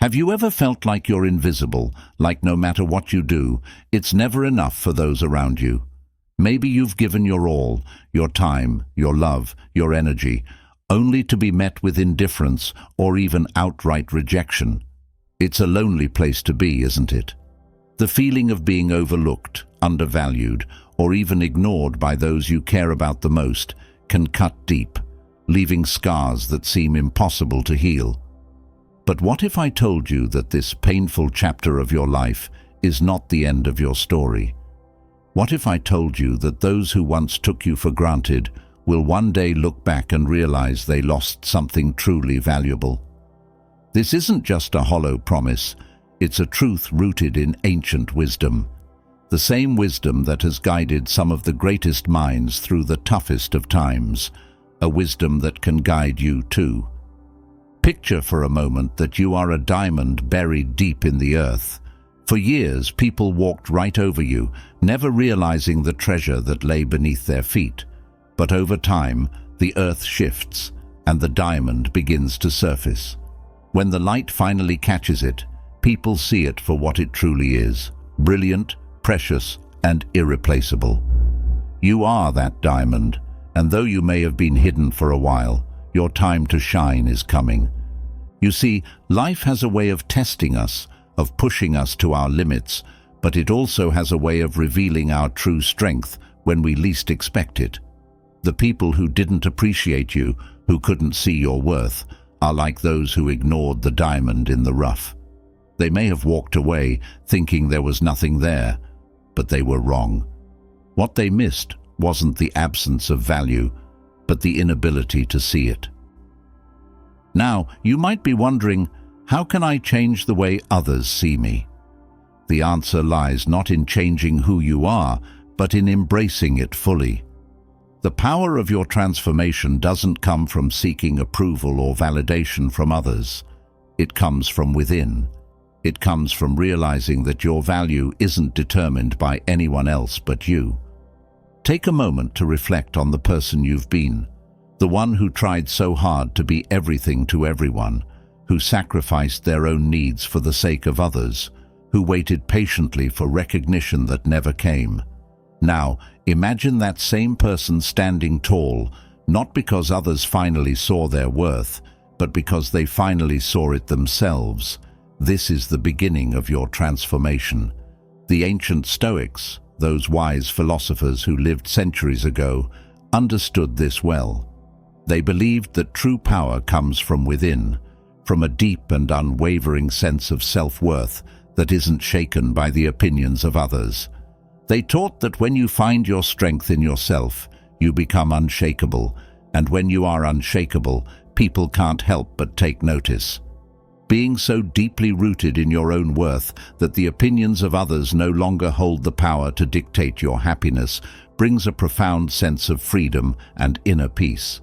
Have you ever felt like you're invisible, like no matter what you do, it's never enough for those around you? Maybe you've given your all, your time, your love, your energy, only to be met with indifference or even outright rejection. It's a lonely place to be, isn't it? The feeling of being overlooked, undervalued, or even ignored by those you care about the most can cut deep, leaving scars that seem impossible to heal. But what if I told you that this painful chapter of your life is not the end of your story? What if I told you that those who once took you for granted will one day look back and realize they lost something truly valuable? This isn't just a hollow promise, it's a truth rooted in ancient wisdom. The same wisdom that has guided some of the greatest minds through the toughest of times, a wisdom that can guide you too. Picture for a moment that you are a diamond buried deep in the earth. For years, people walked right over you, never realizing the treasure that lay beneath their feet. But over time, the earth shifts, and the diamond begins to surface. When the light finally catches it, people see it for what it truly is: brilliant, precious, and irreplaceable. You are that diamond, and though you may have been hidden for a while, your time to shine is coming. You see, life has a way of testing us, of pushing us to our limits, but it also has a way of revealing our true strength when we least expect it. The people who didn't appreciate you, who couldn't see your worth, are like those who ignored the diamond in the rough. They may have walked away thinking there was nothing there, but they were wrong. What they missed wasn't the absence of value, but the inability to see it. Now, you might be wondering, how can I change the way others see me? The answer lies not in changing who you are, but in embracing it fully. The power of your transformation doesn't come from seeking approval or validation from others. It comes from within. It comes from realizing that your value isn't determined by anyone else but you. Take a moment to reflect on the person you've been, the one who tried so hard to be everything to everyone, who sacrificed their own needs for the sake of others, who waited patiently for recognition that never came. Now, imagine that same person standing tall, not because others finally saw their worth, but because they finally saw it themselves. This is the beginning of your transformation. The ancient Stoics, those wise philosophers who lived centuries ago, understood this well. They believed that true power comes from within, from a deep and unwavering sense of self-worth that isn't shaken by the opinions of others. They taught that when you find your strength in yourself, you become unshakable, and when you are unshakable, people can't help but take notice. Being so deeply rooted in your own worth that the opinions of others no longer hold the power to dictate your happiness brings a profound sense of freedom and inner peace.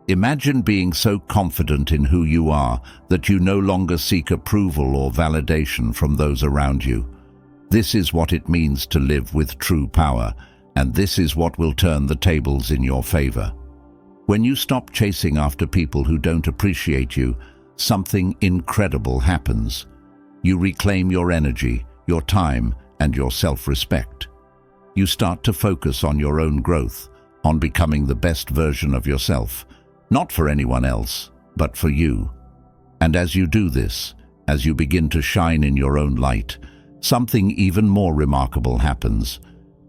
Imagine being so confident in who you are that you no longer seek approval or validation from those around you. This is what it means to live with true power, and this is what will turn the tables in your favor. When you stop chasing after people who don't appreciate you, something incredible happens. You reclaim your energy, your time, and your self-respect. You start to focus on your own growth, on becoming the best version of yourself, not for anyone else, but for you. And as you do this, as you begin to shine in your own light, something even more remarkable happens.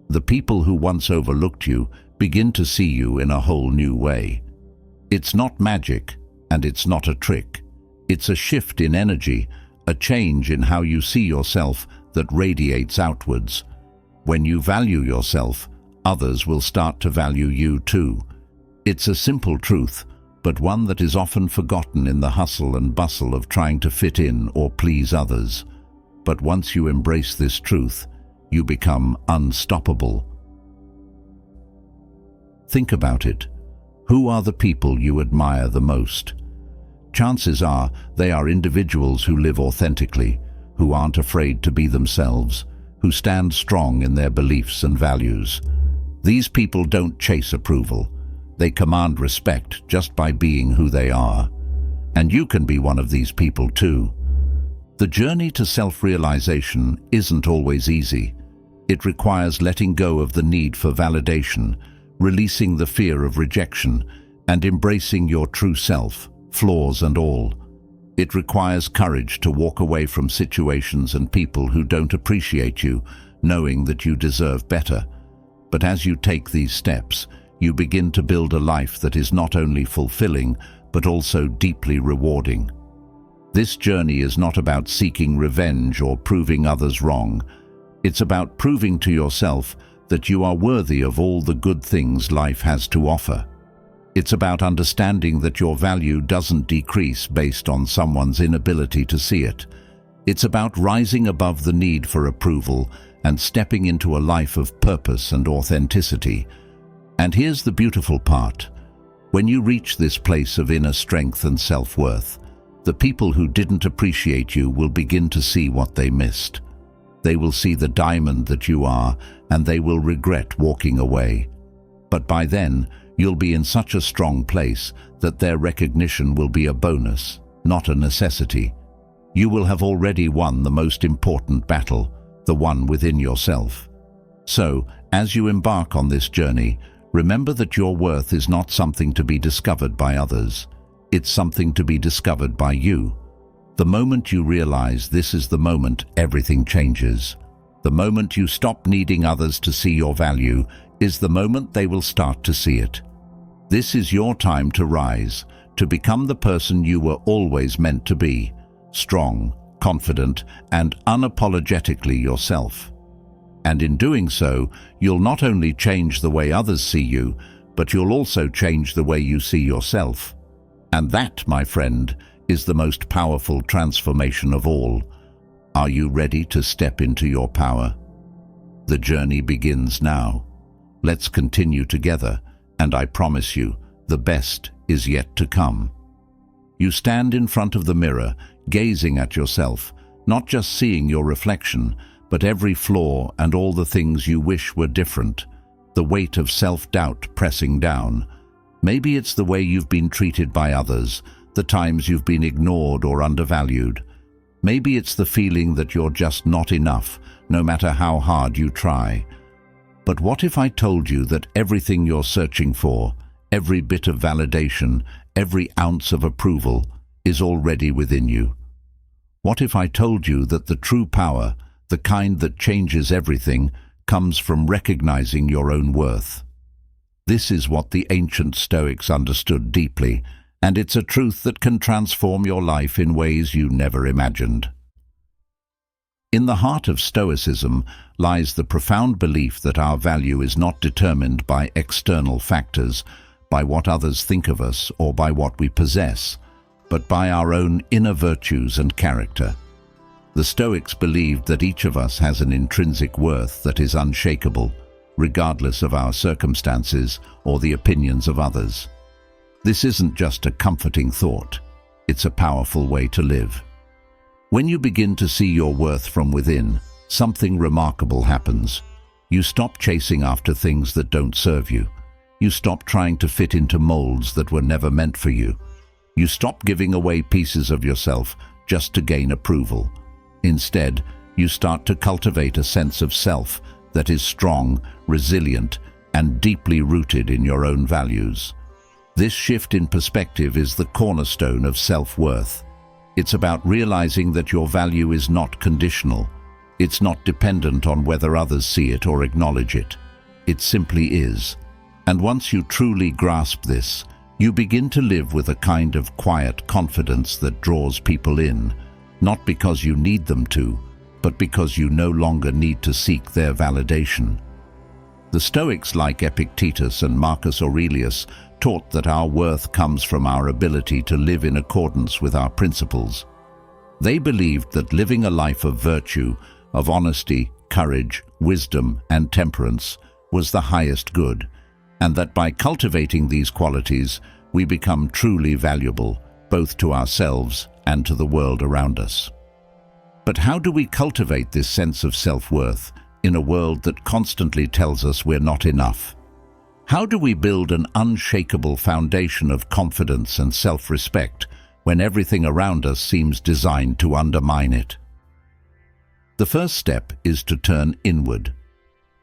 The people who once overlooked you begin to see you in a whole new way. It's not magic, and it's not a trick. It's a shift in energy, a change in how you see yourself that radiates outwards. When you value yourself, others will start to value you too. It's a simple truth, but one that is often forgotten in the hustle and bustle of trying to fit in or please others. But once you embrace this truth, you become unstoppable. Think about it. Who are the people you admire the most? Chances are they are individuals who live authentically, who aren't afraid to be themselves, who stand strong in their beliefs and values. These people don't chase approval. They command respect just by being who they are. And you can be one of these people too. The journey to self-realization isn't always easy. It requires letting go of the need for validation, releasing the fear of rejection, and embracing your true self, flaws and all. It requires courage to walk away from situations and people who don't appreciate you, knowing that you deserve better. But as you take these steps, you begin to build a life that is not only fulfilling, but also deeply rewarding. This journey is not about seeking revenge or proving others wrong. It's about proving to yourself that you are worthy of all the good things life has to offer. It's about understanding that your value doesn't decrease based on someone's inability to see it. It's about rising above the need for approval and stepping into a life of purpose and authenticity. And here's the beautiful part. When you reach this place of inner strength and self-worth, the people who didn't appreciate you will begin to see what they missed. They will see the diamond that you are, and they will regret walking away. But by then, you'll be in such a strong place that their recognition will be a bonus, not a necessity. You will have already won the most important battle, the one within yourself. So, as you embark on this journey, remember that your worth is not something to be discovered by others. It's something to be discovered by you. The moment you realize this is the moment everything changes. The moment you stop needing others to see your value is the moment they will start to see it. This is your time to rise, to become the person you were always meant to be, strong, confident, and unapologetically yourself. And in doing so, you'll not only change the way others see you, but you'll also change the way you see yourself. And that, my friend, is the most powerful transformation of all. Are you ready to step into your power? The journey begins now. Let's continue together, and I promise you, the best is yet to come. You stand in front of the mirror, gazing at yourself, not just seeing your reflection, but every flaw and all the things you wish were different, the weight of self-doubt pressing down. Maybe it's the way you've been treated by others, the times you've been ignored or undervalued. Maybe it's the feeling that you're just not enough, no matter how hard you try. But what if I told you that everything you're searching for, every bit of validation, every ounce of approval, is already within you? What if I told you that the true power, the kind that changes everything, comes from recognizing your own worth? This is what the ancient Stoics understood deeply, and it's a truth that can transform your life in ways you never imagined. In the heart of Stoicism lies the profound belief that our value is not determined by external factors, by what others think of us or by what we possess, but by our own inner virtues and character. The Stoics believed that each of us has an intrinsic worth that is unshakable, regardless of our circumstances or the opinions of others. This isn't just a comforting thought, it's a powerful way to live. When you begin to see your worth from within, something remarkable happens. You stop chasing after things that don't serve you. You stop trying to fit into molds that were never meant for you. You stop giving away pieces of yourself just to gain approval. Instead, you start to cultivate a sense of self that is strong, resilient, and deeply rooted in your own values. This shift in perspective is the cornerstone of self-worth. It's about realizing that your value is not conditional. It's not dependent on whether others see it or acknowledge it. It simply is. And once you truly grasp this, you begin to live with a kind of quiet confidence that draws people in, not because you need them to, but because you no longer need to seek their validation. The Stoics, like Epictetus and Marcus Aurelius, taught that our worth comes from our ability to live in accordance with our principles. They believed that living a life of virtue, of honesty, courage, wisdom, and temperance was the highest good, and that by cultivating these qualities, we become truly valuable, both to ourselves and to the world around us. But how do we cultivate this sense of self-worth in a world that constantly tells us we're not enough? How do we build an unshakable foundation of confidence and self-respect when everything around us seems designed to undermine it. The first step is to turn inward.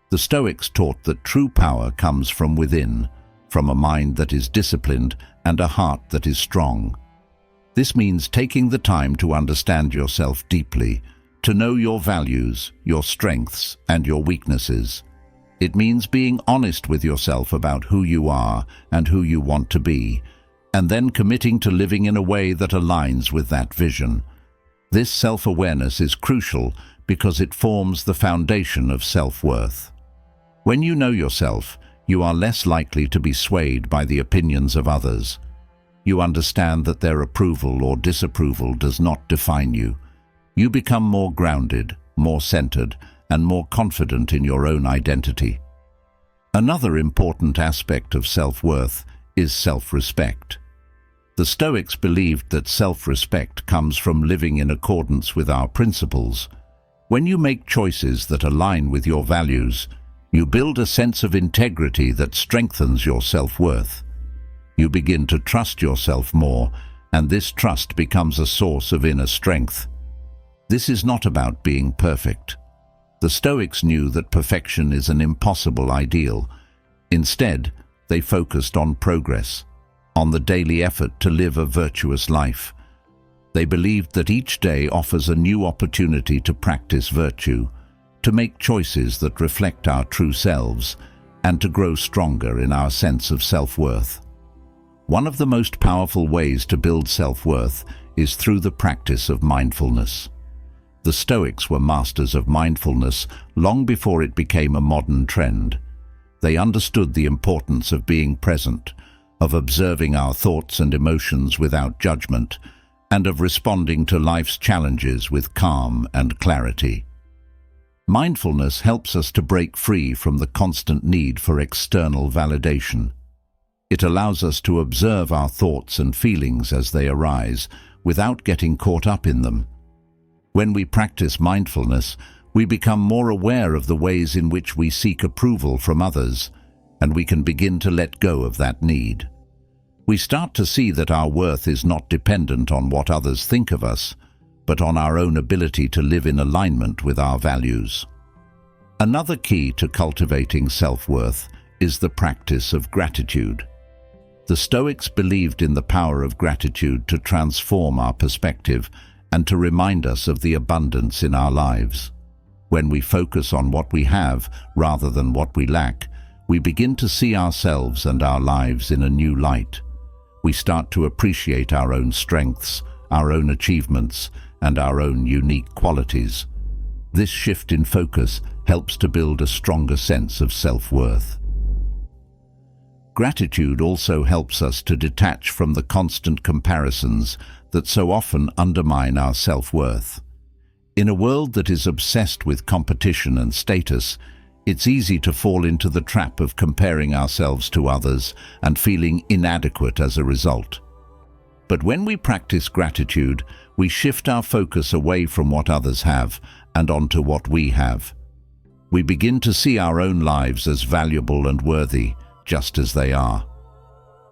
The Stoics taught that true power comes from within, from a mind that is disciplined and a heart that is strong. This means taking the time to understand yourself deeply, to know your values, your strengths, and your weaknesses. It means being honest with yourself about who you are and who you want to be, and then committing to living in a way that aligns with that vision. This self-awareness is crucial because it forms the foundation of self-worth. When you know yourself, you are less likely to be swayed by the opinions of others. You understand that their approval or disapproval does not define you. You become more grounded, more centered, and more confident in your own identity. Another important aspect of self-worth is self-respect. The Stoics believed that self-respect comes from living in accordance with our principles. When you make choices that align with your values, you build a sense of integrity that strengthens your self-worth. You begin to trust yourself more, and this trust becomes a source of inner strength. This is not about being perfect. The Stoics knew that perfection is an impossible ideal. Instead, they focused on progress, on the daily effort to live a virtuous life. They believed that each day offers a new opportunity to practice virtue, to make choices that reflect our true selves, and to grow stronger in our sense of self-worth. One of the most powerful ways to build self-worth is through the practice of mindfulness. The Stoics were masters of mindfulness long before it became a modern trend. They understood the importance of being present, of observing our thoughts and emotions without judgment, and of responding to life's challenges with calm and clarity. Mindfulness helps us to break free from the constant need for external validation. It allows us to observe our thoughts and feelings as they arise, without getting caught up in them. When we practice mindfulness, we become more aware of the ways in which we seek approval from others, and we can begin to let go of that need. We start to see that our worth is not dependent on what others think of us, but on our own ability to live in alignment with our values. Another key to cultivating self-worth is the practice of gratitude. The Stoics believed in the power of gratitude to transform our perspective and to remind us of the abundance in our lives. When we focus on what we have rather than what we lack, we begin to see ourselves and our lives in a new light. We start to appreciate our own strengths, our own achievements, and our own unique qualities. This shift in focus helps to build a stronger sense of self-worth. Gratitude also helps us to detach from the constant comparisons that so often undermine our self-worth. In a world that is obsessed with competition and status, it's easy to fall into the trap of comparing ourselves to others and feeling inadequate as a result. But when we practice gratitude, we shift our focus away from what others have and onto what we have. We begin to see our own lives as valuable and worthy, just as they are.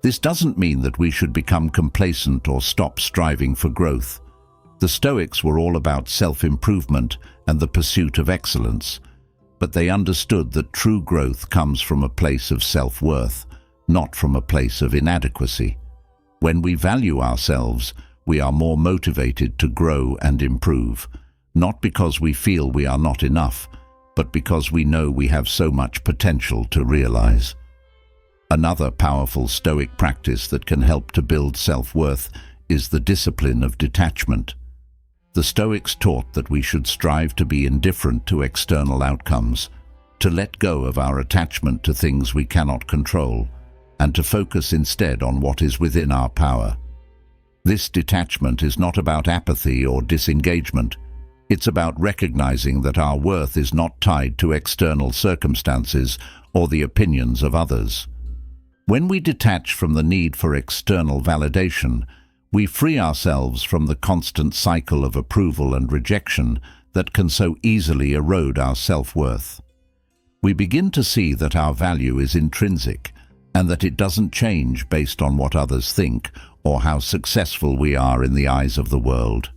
This doesn't mean that we should become complacent or stop striving for growth. The Stoics were all about self-improvement and the pursuit of excellence, but they understood that true growth comes from a place of self-worth, not from a place of inadequacy. When we value ourselves, we are more motivated to grow and improve, not because we feel we are not enough, but because we know we have so much potential to realize. Another powerful Stoic practice that can help to build self-worth is the discipline of detachment. The Stoics taught that we should strive to be indifferent to external outcomes, to let go of our attachment to things we cannot control, and to focus instead on what is within our power. This detachment is not about apathy or disengagement. It's about recognizing that our worth is not tied to external circumstances or the opinions of others. When we detach from the need for external validation, we free ourselves from the constant cycle of approval and rejection that can so easily erode our self-worth. We begin to see that our value is intrinsic, and that it doesn't change based on what others think or how successful we are in the eyes of the world.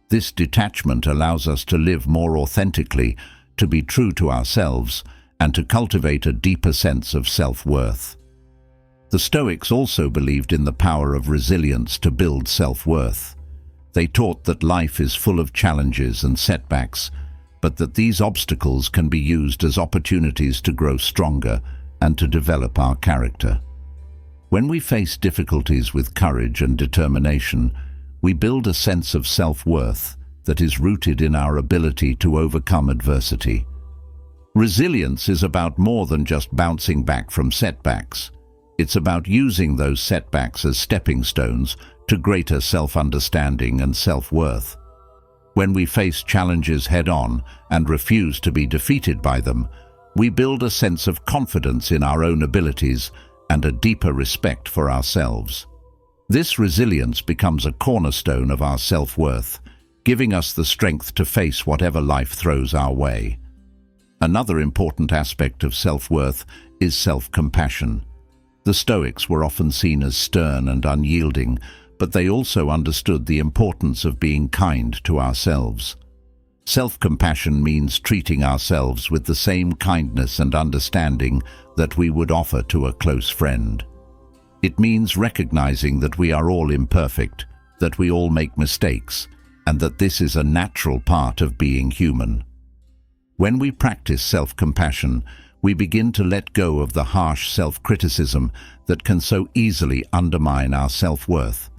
This detachment allows us to live more authentically, to be true to ourselves, and to cultivate a deeper sense of self-worth. The Stoics also believed in the power of resilience to build self-worth. They taught that life is full of challenges and setbacks, but that these obstacles can be used as opportunities to grow stronger and to develop our character. When we face difficulties with courage and determination, we build a sense of self-worth that is rooted in our ability to overcome adversity. Resilience is about more than just bouncing back from setbacks. It's about using those setbacks as stepping stones to greater self-understanding and self-worth. When we face challenges head-on and refuse to be defeated by them, we build a sense of confidence in our own abilities and a deeper respect for ourselves. This resilience becomes a cornerstone of our self-worth, giving us the strength to face whatever life throws our way. Another important aspect of self-worth is self-compassion. The Stoics were often seen as stern and unyielding, but they also understood the importance of being kind to ourselves. Self-compassion means treating ourselves with the same kindness and understanding that we would offer to a close friend. It means recognizing that we are all imperfect, that we all make mistakes, and that this is a natural part of being human. When we practice self-compassion, we begin to let go of the harsh self-criticism that can so easily undermine our self-worth.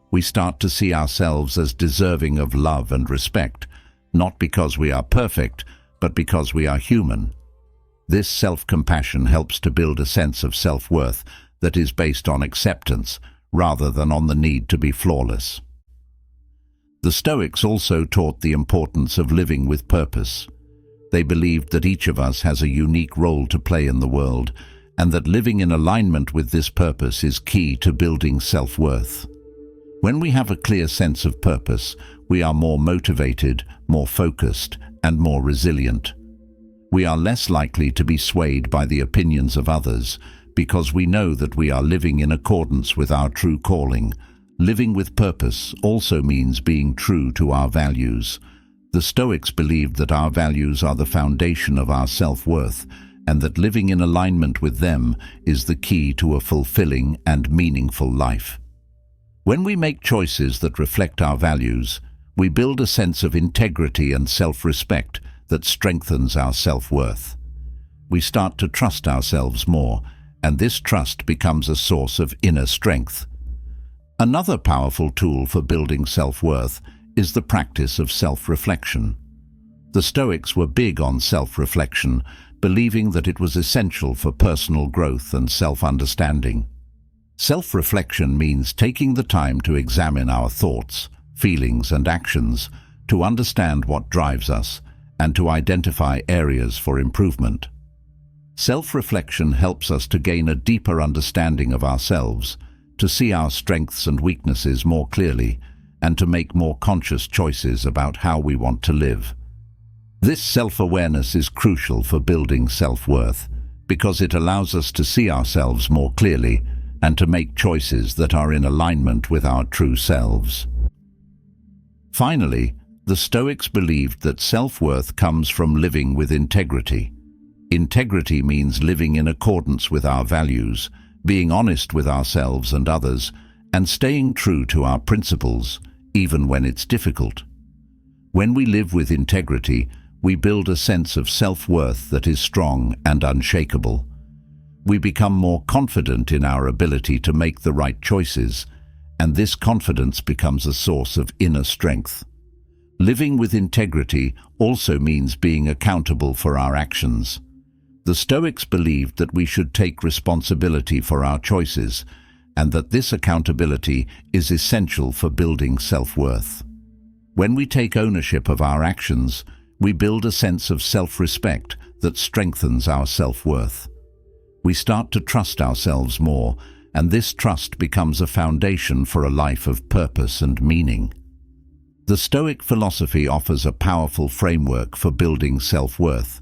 We start to see ourselves as deserving of love and respect, not because we are perfect, but because we are human. This self-compassion helps to build a sense of self-worth that is based on acceptance rather than on the need to be flawless. The Stoics also taught the importance of living with purpose. They believed that each of us has a unique role to play in the world, and that living in alignment with this purpose is key to building self-worth. When we have a clear sense of purpose, we are more motivated, more focused, and more resilient. We are less likely to be swayed by the opinions of others, because we know that we are living in accordance with our true calling. Living with purpose also means being true to our values. The Stoics believed that our values are the foundation of our self-worth, and that living in alignment with them is the key to a fulfilling and meaningful life. When we make choices that reflect our values, we build a sense of integrity and self-respect that strengthens our self-worth. We start to trust ourselves more, and this trust becomes a source of inner strength. Another powerful tool for building self-worth is the practice of self-reflection. The Stoics were big on self-reflection, believing that it was essential for personal growth and self-understanding. Self-reflection means taking the time to examine our thoughts, feelings, and actions, to understand what drives us, and to identify areas for improvement. Self-reflection helps us to gain a deeper understanding of ourselves, to see our strengths and weaknesses more clearly, and to make more conscious choices about how we want to live. This self-awareness is crucial for building self-worth, because it allows us to see ourselves more clearly and to make choices that are in alignment with our true selves. Finally, the Stoics believed that self-worth comes from living with integrity. Integrity means living in accordance with our values, being honest with ourselves and others, and staying true to our principles, even when it's difficult. When we live with integrity, we build a sense of self-worth that is strong and unshakable. We become more confident in our ability to make the right choices, and this confidence becomes a source of inner strength. Living with integrity also means being accountable for our actions. The Stoics believed that we should take responsibility for our choices, and that this accountability is essential for building self-worth. When we take ownership of our actions, we build a sense of self-respect that strengthens our self-worth. We start to trust ourselves more, and this trust becomes a foundation for a life of purpose and meaning. The Stoic philosophy offers a powerful framework for building self-worth.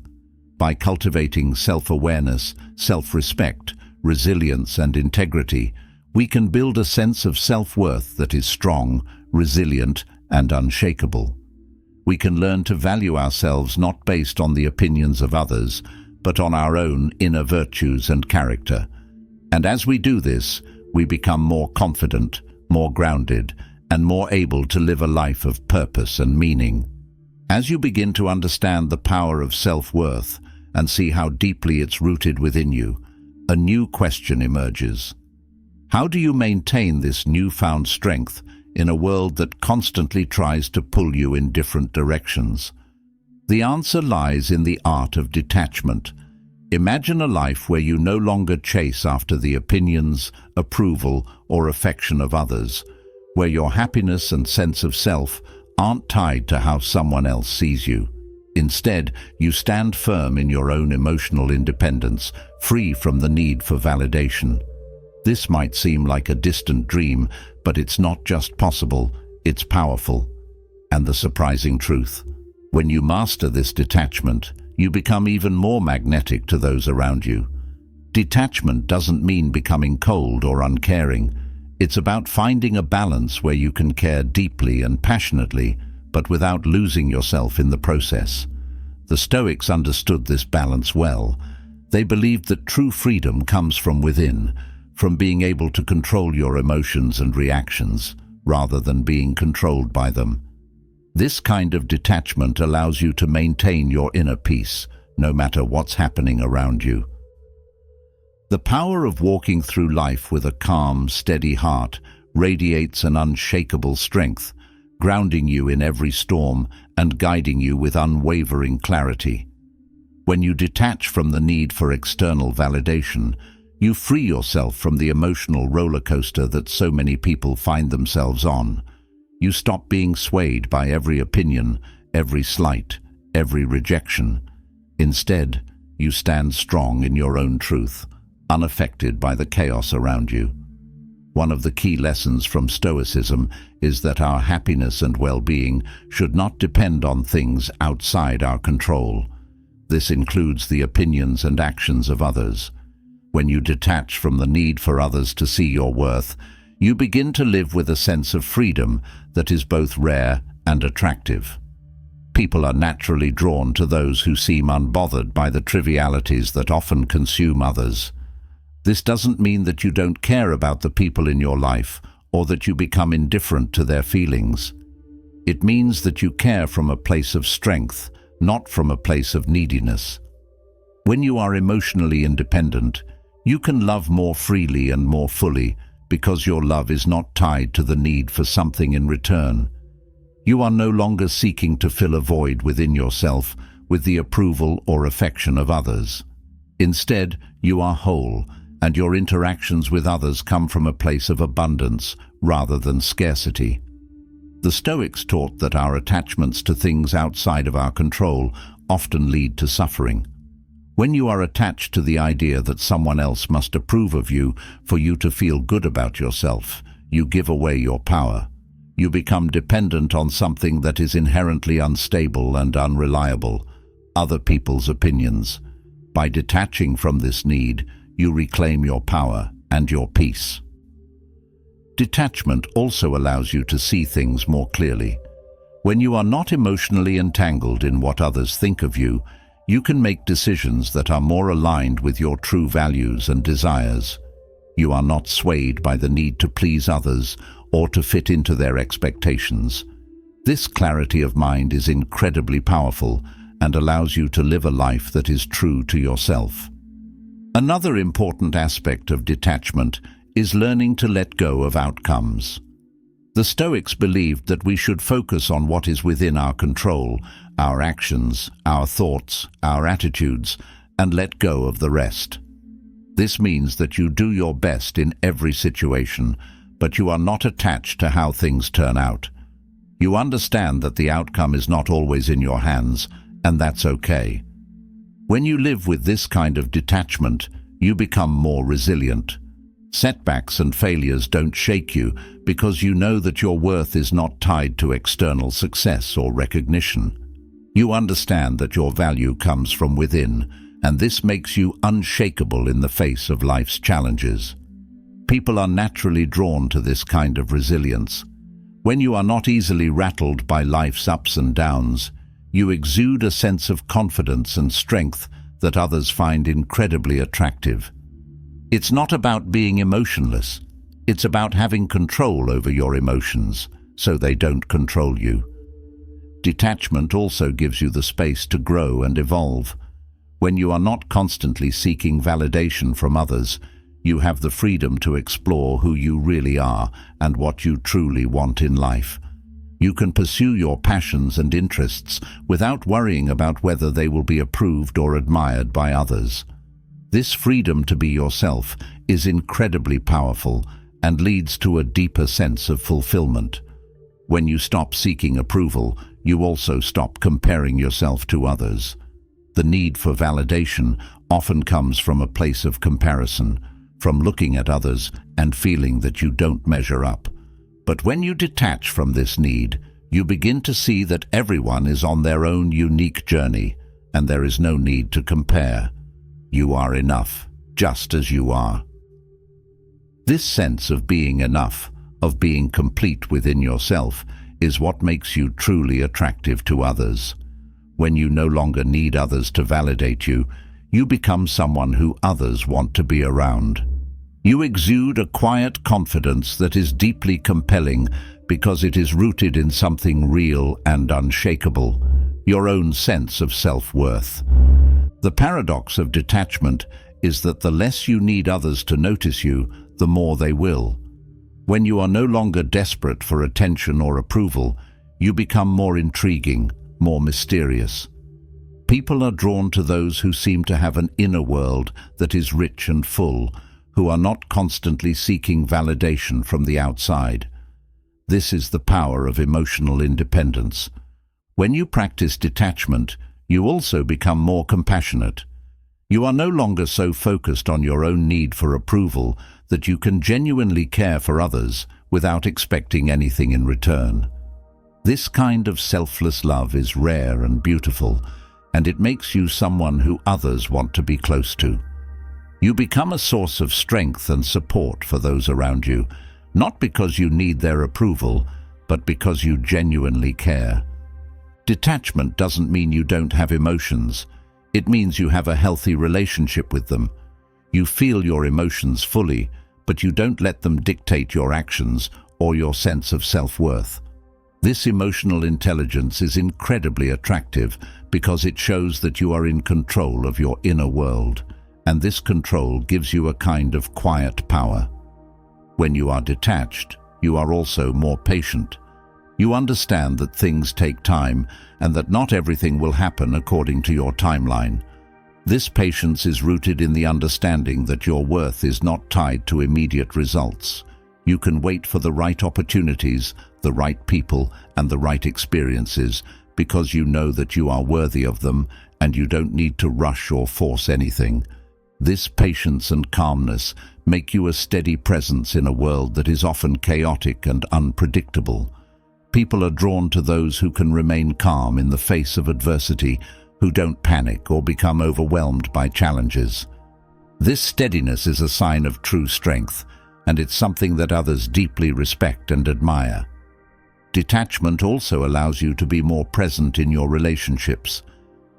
By cultivating self-awareness, self-respect, resilience, and integrity, we can build a sense of self-worth that is strong, resilient, and unshakable. We can learn to value ourselves not based on the opinions of others, but on our own inner virtues and character. And as we do this, we become more confident, more grounded, and more able to live a life of purpose and meaning. As you begin to understand the power of self-worth and see how deeply it's rooted within you, a new question emerges. How do you maintain this newfound strength in a world that constantly tries to pull you in different directions? The answer lies in the art of detachment. Imagine a life where you no longer chase after the opinions, approval, or affection of others, where your happiness and sense of self aren't tied to how someone else sees you. Instead, you stand firm in your own emotional independence, free from the need for validation. This might seem like a distant dream, but it's not just possible, it's powerful. And the surprising truth: when you master this detachment, you become even more magnetic to those around you. Detachment doesn't mean becoming cold or uncaring. It's about finding a balance where you can care deeply and passionately, but without losing yourself in the process. The Stoics understood this balance well. They believed that true freedom comes from within, from being able to control your emotions and reactions, rather than being controlled by them. This kind of detachment allows you to maintain your inner peace, no matter what's happening around you. The power of walking through life with a calm, steady heart radiates an unshakable strength, grounding you in every storm and guiding you with unwavering clarity. When you detach from the need for external validation, you free yourself from the emotional roller coaster that so many people find themselves on. You stop being swayed by every opinion, every slight, every rejection. Instead, you stand strong in your own truth, unaffected by the chaos around you. One of the key lessons from Stoicism is that our happiness and well-being should not depend on things outside our control. This includes the opinions and actions of others. When you detach from the need for others to see your worth, you begin to live with a sense of freedom that is both rare and attractive. People are naturally drawn to those who seem unbothered by the trivialities that often consume others. This doesn't mean that you don't care about the people in your life or that you become indifferent to their feelings. It means that you care from a place of strength, not from a place of neediness. When you are emotionally independent, you can love more freely and more fully because your love is not tied to the need for something in return. You are no longer seeking to fill a void within yourself with the approval or affection of others. Instead, you are whole, and your interactions with others come from a place of abundance rather than scarcity. The Stoics taught that our attachments to things outside of our control often lead to suffering. When you are attached to the idea that someone else must approve of you for you to feel good about yourself, you give away your power. You become dependent on something that is inherently unstable and unreliable, other people's opinions. By detaching from this need, you reclaim your power and your peace. Detachment also allows you to see things more clearly. When you are not emotionally entangled in what others think of you, you can make decisions that are more aligned with your true values and desires. You are not swayed by the need to please others or to fit into their expectations. This clarity of mind is incredibly powerful and allows you to live a life that is true to yourself. Another important aspect of detachment is learning to let go of outcomes. The Stoics believed that we should focus on what is within our control, our actions, our thoughts, our attitudes, and let go of the rest. This means that you do your best in every situation, but you are not attached to how things turn out. You understand that the outcome is not always in your hands, and that's okay. When you live with this kind of detachment, you become more resilient. Setbacks and failures don't shake you because you know that your worth is not tied to external success or recognition. You understand that your value comes from within, and this makes you unshakable in the face of life's challenges. People are naturally drawn to this kind of resilience. When you are not easily rattled by life's ups and downs, you exude a sense of confidence and strength that others find incredibly attractive. It's not about being emotionless. It's about having control over your emotions, so they don't control you. Detachment also gives you the space to grow and evolve. When you are not constantly seeking validation from others, you have the freedom to explore who you really are and what you truly want in life. You can pursue your passions and interests without worrying about whether they will be approved or admired by others. This freedom to be yourself is incredibly powerful and leads to a deeper sense of fulfillment. When you stop seeking approval, you also stop comparing yourself to others. The need for validation often comes from a place of comparison, from looking at others and feeling that you don't measure up. But when you detach from this need, you begin to see that everyone is on their own unique journey, and there is no need to compare. You are enough, just as you are. This sense of being enough, of being complete within yourself, is what makes you truly attractive to others. When you no longer need others to validate you, you become someone who others want to be around. You exude a quiet confidence that is deeply compelling because it is rooted in something real and unshakable, your own sense of self-worth. The paradox of detachment is that the less you need others to notice you, the more they will. When you are no longer desperate for attention or approval, you become more intriguing, more mysterious. People are drawn to those who seem to have an inner world that is rich and full, who are not constantly seeking validation from the outside. This is the power of emotional independence. When you practice detachment, you also become more compassionate. You are no longer so focused on your own need for approval that you can genuinely care for others without expecting anything in return. This kind of selfless love is rare and beautiful, and it makes you someone who others want to be close to. You become a source of strength and support for those around you, not because you need their approval, but because you genuinely care. Detachment doesn't mean you don't have emotions. It means you have a healthy relationship with them. You feel your emotions fully, but you don't let them dictate your actions or your sense of self-worth. This emotional intelligence is incredibly attractive because it shows that you are in control of your inner world, and this control gives you a kind of quiet power. When you are detached, you are also more patient. You understand that things take time and that not everything will happen according to your timeline. This patience is rooted in the understanding that your worth is not tied to immediate results. You can wait for the right opportunities, the right people, and the right experiences because you know that you are worthy of them and you don't need to rush or force anything. This patience and calmness make you a steady presence in a world that is often chaotic and unpredictable. People are drawn to those who can remain calm in the face of adversity, who don't panic or become overwhelmed by challenges. This steadiness is a sign of true strength, and it's something that others deeply respect and admire. Detachment also allows you to be more present in your relationships.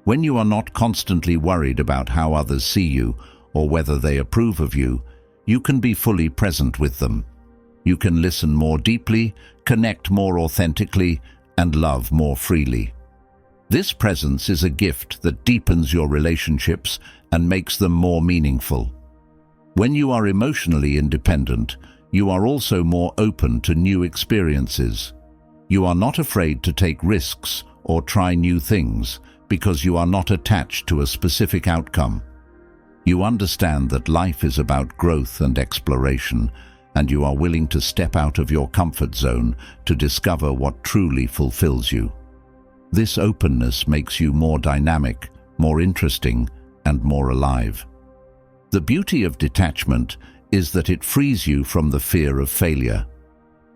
When you are not constantly worried about how others see you or whether they approve of you, you can be fully present with them. You can listen more deeply, connect more authentically, and love more freely. This presence is a gift that deepens your relationships and makes them more meaningful. When you are emotionally independent, you are also more open to new experiences. You are not afraid to take risks or try new things because you are not attached to a specific outcome. You understand that life is about growth and exploration, and you are willing to step out of your comfort zone to discover what truly fulfills you. This openness makes you more dynamic, more interesting, and more alive. The beauty of detachment is that it frees you from the fear of failure.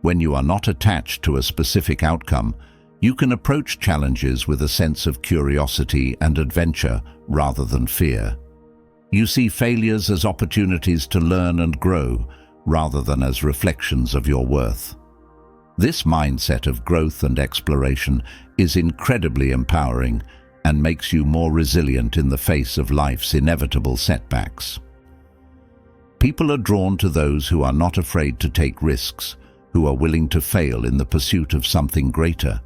When you are not attached to a specific outcome, You can approach challenges with a sense of curiosity and adventure rather than fear. You see failures as opportunities to learn and grow rather than as reflections of your worth. This mindset of growth and exploration is incredibly empowering and makes you more resilient in the face of life's inevitable setbacks. People are drawn to those who are not afraid to take risks, who are willing to fail in the pursuit of something greater.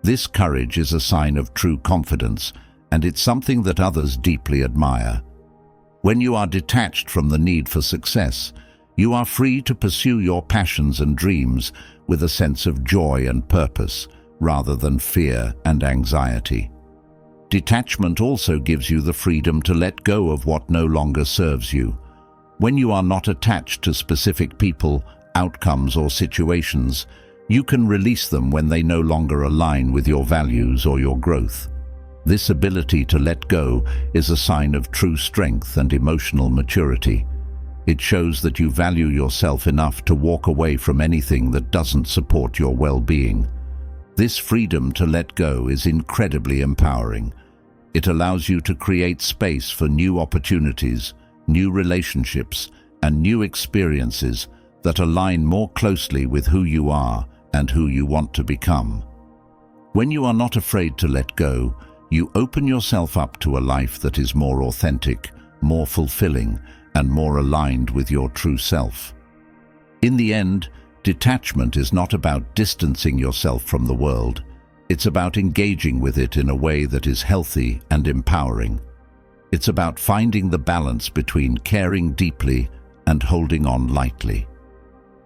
This courage is a sign of true confidence, and it's something that others deeply admire. When you are detached from the need for success, you are free to pursue your passions and dreams with a sense of joy and purpose, rather than fear and anxiety. Detachment also gives you the freedom to let go of what no longer serves you. When you are not attached to specific people, outcomes, or situations, you can release them when they no longer align with your values or your growth. This ability to let go is a sign of true strength and emotional maturity. It shows that you value yourself enough to walk away from anything that doesn't support your well-being. This freedom to let go is incredibly empowering. It allows you to create space for new opportunities, new relationships, and new experiences that align more closely with who you are and who you want to become. When you are not afraid to let go, you open yourself up to a life that is more authentic, more fulfilling, and more aligned with your true self. In the end, detachment is not about distancing yourself from the world. It's about engaging with it in a way that is healthy and empowering. It's about finding the balance between caring deeply and holding on lightly.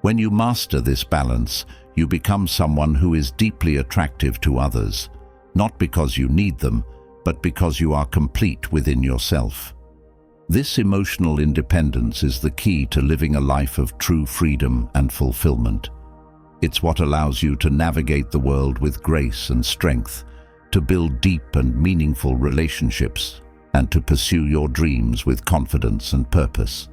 When you master this balance, you become someone who is deeply attractive to others, not because you need them, but because you are complete within yourself. This emotional independence is the key to living a life of true freedom and fulfillment. It's what allows you to navigate the world with grace and strength, to build deep and meaningful relationships, and to pursue your dreams with confidence and purpose.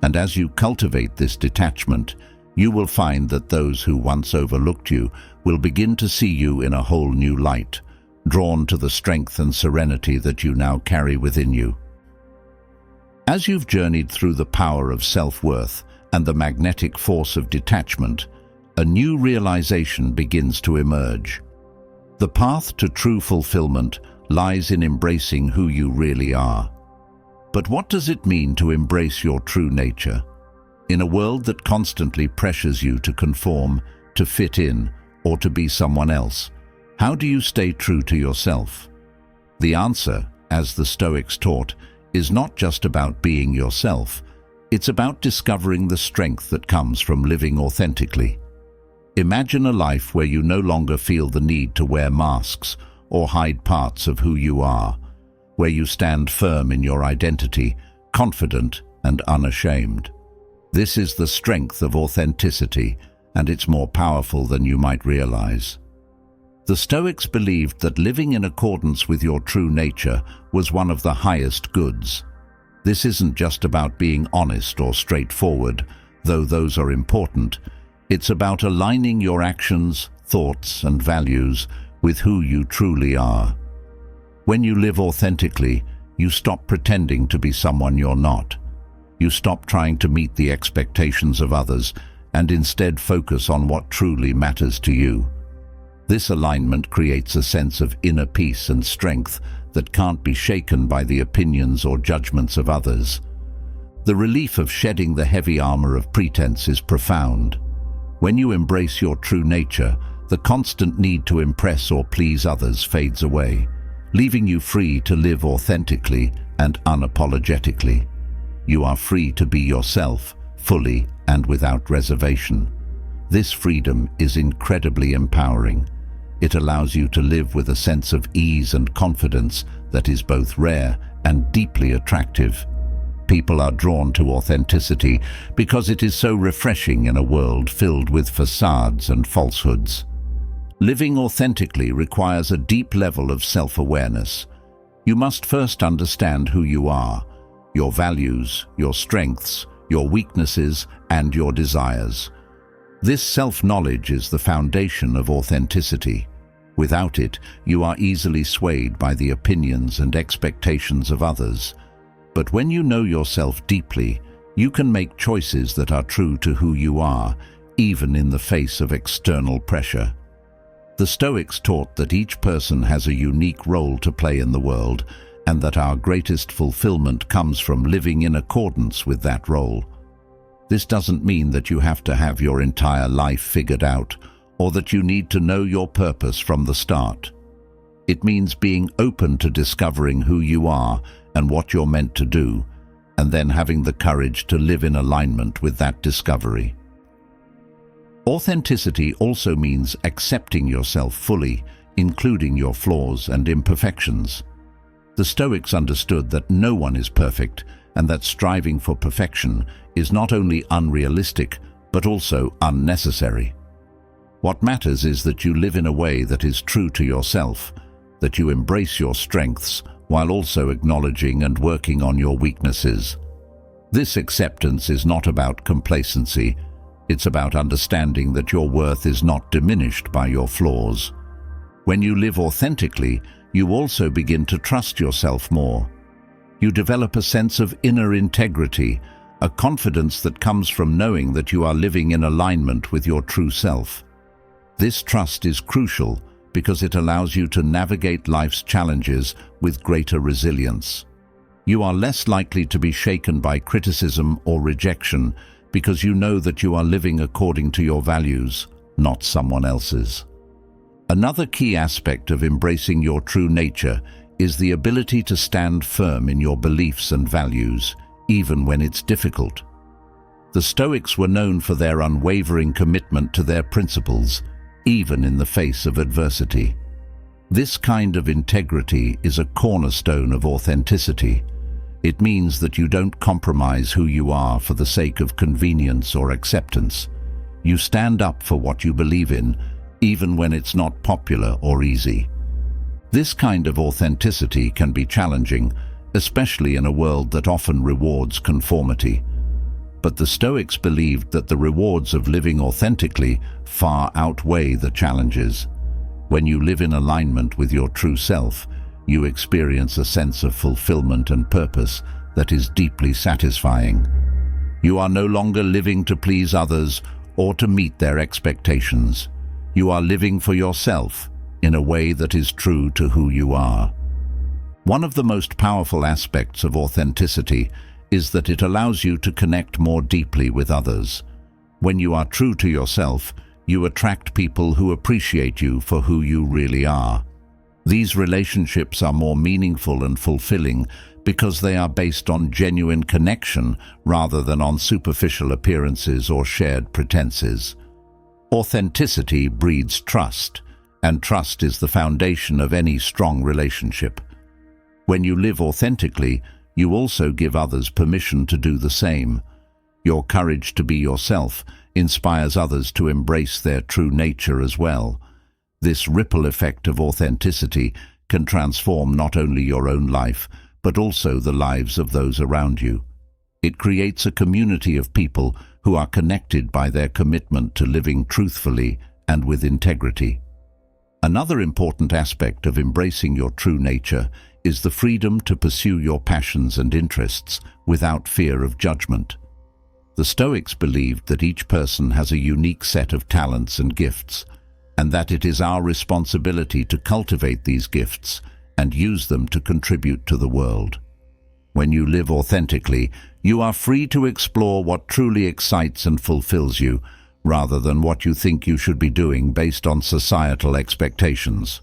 And as you cultivate this detachment, you will find that those who once overlooked you will begin to see you in a whole new light, drawn to the strength and serenity that you now carry within you. As you've journeyed through the power of self-worth and the magnetic force of detachment, a new realization begins to emerge. The path to true fulfillment lies in embracing who you really are. But what does it mean to embrace your true nature? In a world that constantly pressures you to conform, to fit in, or to be someone else, how do you stay true to yourself? The answer, as the Stoics taught, is not just about being yourself. It's about discovering the strength that comes from living authentically. Imagine a life where you no longer feel the need to wear masks or hide parts of who you are, where you stand firm in your identity, confident and unashamed. This is the strength of authenticity, and it's more powerful than you might realize. The Stoics believed that living in accordance with your true nature was one of the highest goods. This isn't just about being honest or straightforward, though those are important. It's about aligning your actions, thoughts, and values with who you truly are. When you live authentically, you stop pretending to be someone you're not. You stop trying to meet the expectations of others and instead focus on what truly matters to you. This alignment creates a sense of inner peace and strength that can't be shaken by the opinions or judgments of others. The relief of shedding the heavy armor of pretense is profound. When you embrace your true nature, the constant need to impress or please others fades away, leaving you free to live authentically and unapologetically. You are free to be yourself, fully and without reservation. This freedom is incredibly empowering. It allows you to live with a sense of ease and confidence that is both rare and deeply attractive. People are drawn to authenticity because it is so refreshing in a world filled with facades and falsehoods. Living authentically requires a deep level of self-awareness. You must first understand who you are, your values, your strengths, your weaknesses, and your desires. This self-knowledge is the foundation of authenticity. Without it, you are easily swayed by the opinions and expectations of others. But when you know yourself deeply, you can make choices that are true to who you are, even in the face of external pressure. The Stoics taught that each person has a unique role to play in the world, and that our greatest fulfillment comes from living in accordance with that role. This doesn't mean that you have to have your entire life figured out, or that you need to know your purpose from the start. It means being open to discovering who you are and what you're meant to do, and then having the courage to live in alignment with that discovery. Authenticity also means accepting yourself fully, including your flaws and imperfections. The Stoics understood that no one is perfect, and that striving for perfection is not only unrealistic, but also unnecessary. What matters is that you live in a way that is true to yourself, that you embrace your strengths while also acknowledging and working on your weaknesses. This acceptance is not about complacency. It's about understanding that your worth is not diminished by your flaws. When you live authentically, you also begin to trust yourself more. You develop a sense of inner integrity, a confidence that comes from knowing that you are living in alignment with your true self. This trust is crucial because it allows you to navigate life's challenges with greater resilience. You are less likely to be shaken by criticism or rejection because you know that you are living according to your values, not someone else's. Another key aspect of embracing your true nature is the ability to stand firm in your beliefs and values, even when it's difficult. The Stoics were known for their unwavering commitment to their principles, even in the face of adversity. This kind of integrity is a cornerstone of authenticity. It means that you don't compromise who you are for the sake of convenience or acceptance. You stand up for what you believe in, even when it's not popular or easy. This kind of authenticity can be challenging, especially in a world that often rewards conformity. But the Stoics believed that the rewards of living authentically far outweigh the challenges. When you live in alignment with your true self, you experience a sense of fulfillment and purpose that is deeply satisfying. You are no longer living to please others or to meet their expectations. You are living for yourself in a way that is true to who you are. One of the most powerful aspects of authenticity is that it allows you to connect more deeply with others. When you are true to yourself, you attract people who appreciate you for who you really are. These relationships are more meaningful and fulfilling because they are based on genuine connection rather than on superficial appearances or shared pretenses. Authenticity breeds trust, and trust is the foundation of any strong relationship. When you live authentically, you also give others permission to do the same. Your courage to be yourself inspires others to embrace their true nature as well. This ripple effect of authenticity can transform not only your own life, but also the lives of those around you. It creates a community of people who are connected by their commitment to living truthfully and with integrity. Another important aspect of embracing your true nature is the freedom to pursue your passions and interests without fear of judgment. The Stoics believed that each person has a unique set of talents and gifts, and that it is our responsibility to cultivate these gifts and use them to contribute to the world. When you live authentically, you are free to explore what truly excites and fulfills you, rather than what you think you should be doing based on societal expectations.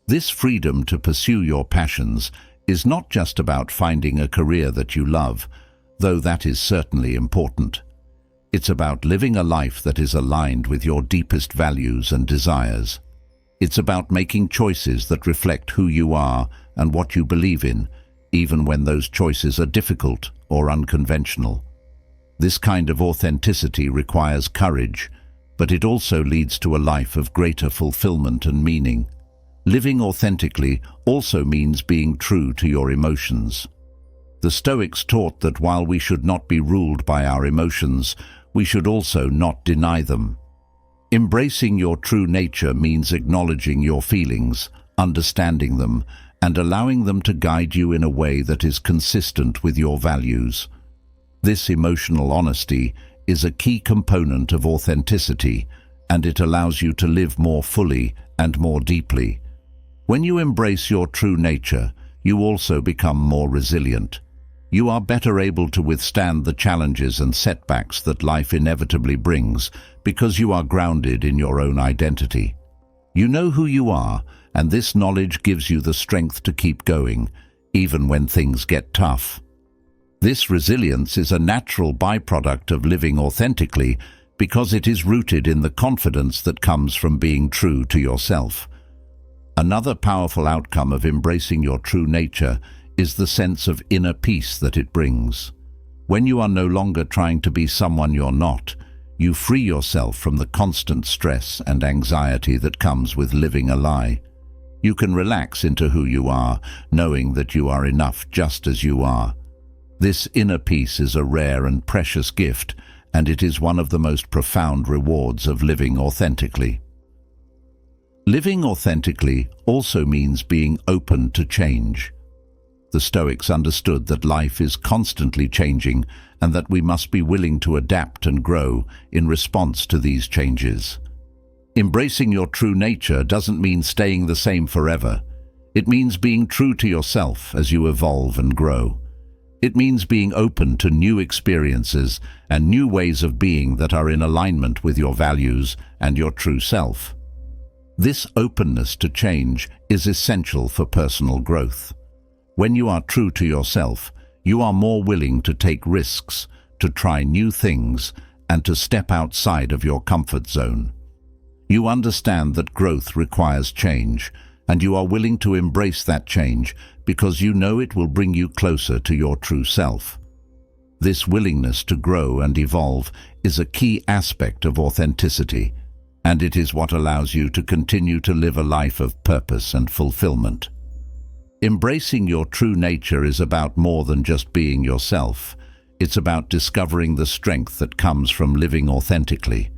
This freedom to pursue your passions is not just about finding a career that you love, though that is certainly important. It's about living a life that is aligned with your deepest values and desires. It's about making choices that reflect who you are and what you believe in, even when those choices are difficult or unconventional. This kind of authenticity requires courage, but it also leads to a life of greater fulfillment and meaning. Living authentically also means being true to your emotions. The Stoics taught that while we should not be ruled by our emotions, we should also not deny them. Embracing your true nature means acknowledging your feelings, understanding them, and allowing them to guide you in a way that is consistent with your values. This emotional honesty is a key component of authenticity, and it allows you to live more fully and more deeply. When you embrace your true nature, you also become more resilient. You are better able to withstand the challenges and setbacks that life inevitably brings because you are grounded in your own identity. You know who you are, and this knowledge gives you the strength to keep going, even when things get tough. This resilience is a natural byproduct of living authentically because it is rooted in the confidence that comes from being true to yourself. Another powerful outcome of embracing your true nature is the sense of inner peace that it brings. When you are no longer trying to be someone you're not, you free yourself from the constant stress and anxiety that comes with living a lie. You can relax into who you are, knowing that you are enough just as you are. This inner peace is a rare and precious gift, and it is one of the most profound rewards of living authentically. Living authentically also means being open to change. The Stoics understood that life is constantly changing and that we must be willing to adapt and grow in response to these changes. Embracing your true nature doesn't mean staying the same forever. It means being true to yourself as you evolve and grow. It means being open to new experiences and new ways of being that are in alignment with your values and your true self. This openness to change is essential for personal growth. When you are true to yourself, you are more willing to take risks, to try new things, and to step outside of your comfort zone. You understand that growth requires change, and you are willing to embrace that change because you know it will bring you closer to your true self. This willingness to grow and evolve is a key aspect of authenticity, and it is what allows you to continue to live a life of purpose and fulfillment. Embracing your true nature is about more than just being yourself. It's about discovering the strength that comes from living authentically.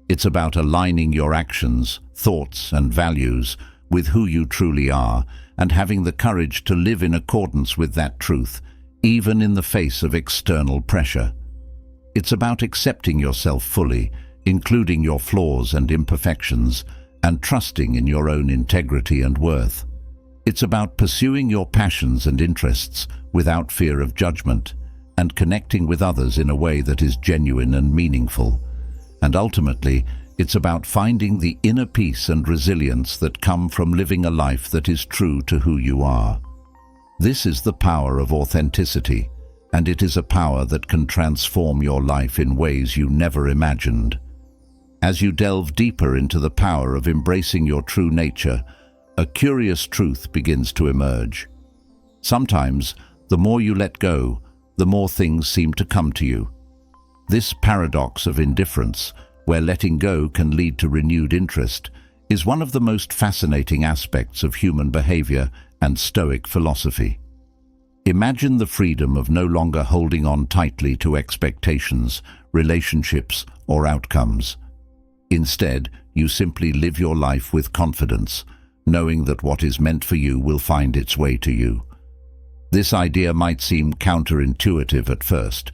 It's about aligning your actions, thoughts, and values with who you truly are and having the courage to live in accordance with that truth, even in the face of external pressure. It's about accepting yourself fully, including your flaws and imperfections, and trusting in your own integrity and worth. It's about pursuing your passions and interests without fear of judgment and connecting with others in a way that is genuine and meaningful. And ultimately, it's about finding the inner peace and resilience that come from living a life that is true to who you are. This is the power of authenticity, and it is a power that can transform your life in ways you never imagined. As you delve deeper into the power of embracing your true nature, a curious truth begins to emerge. Sometimes, the more you let go, the more things seem to come to you. This paradox of indifference, where letting go can lead to renewed interest, is one of the most fascinating aspects of human behavior and Stoic philosophy. Imagine the freedom of no longer holding on tightly to expectations, relationships, or outcomes. Instead, you simply live your life with confidence, knowing that what is meant for you will find its way to you. This idea might seem counterintuitive at first,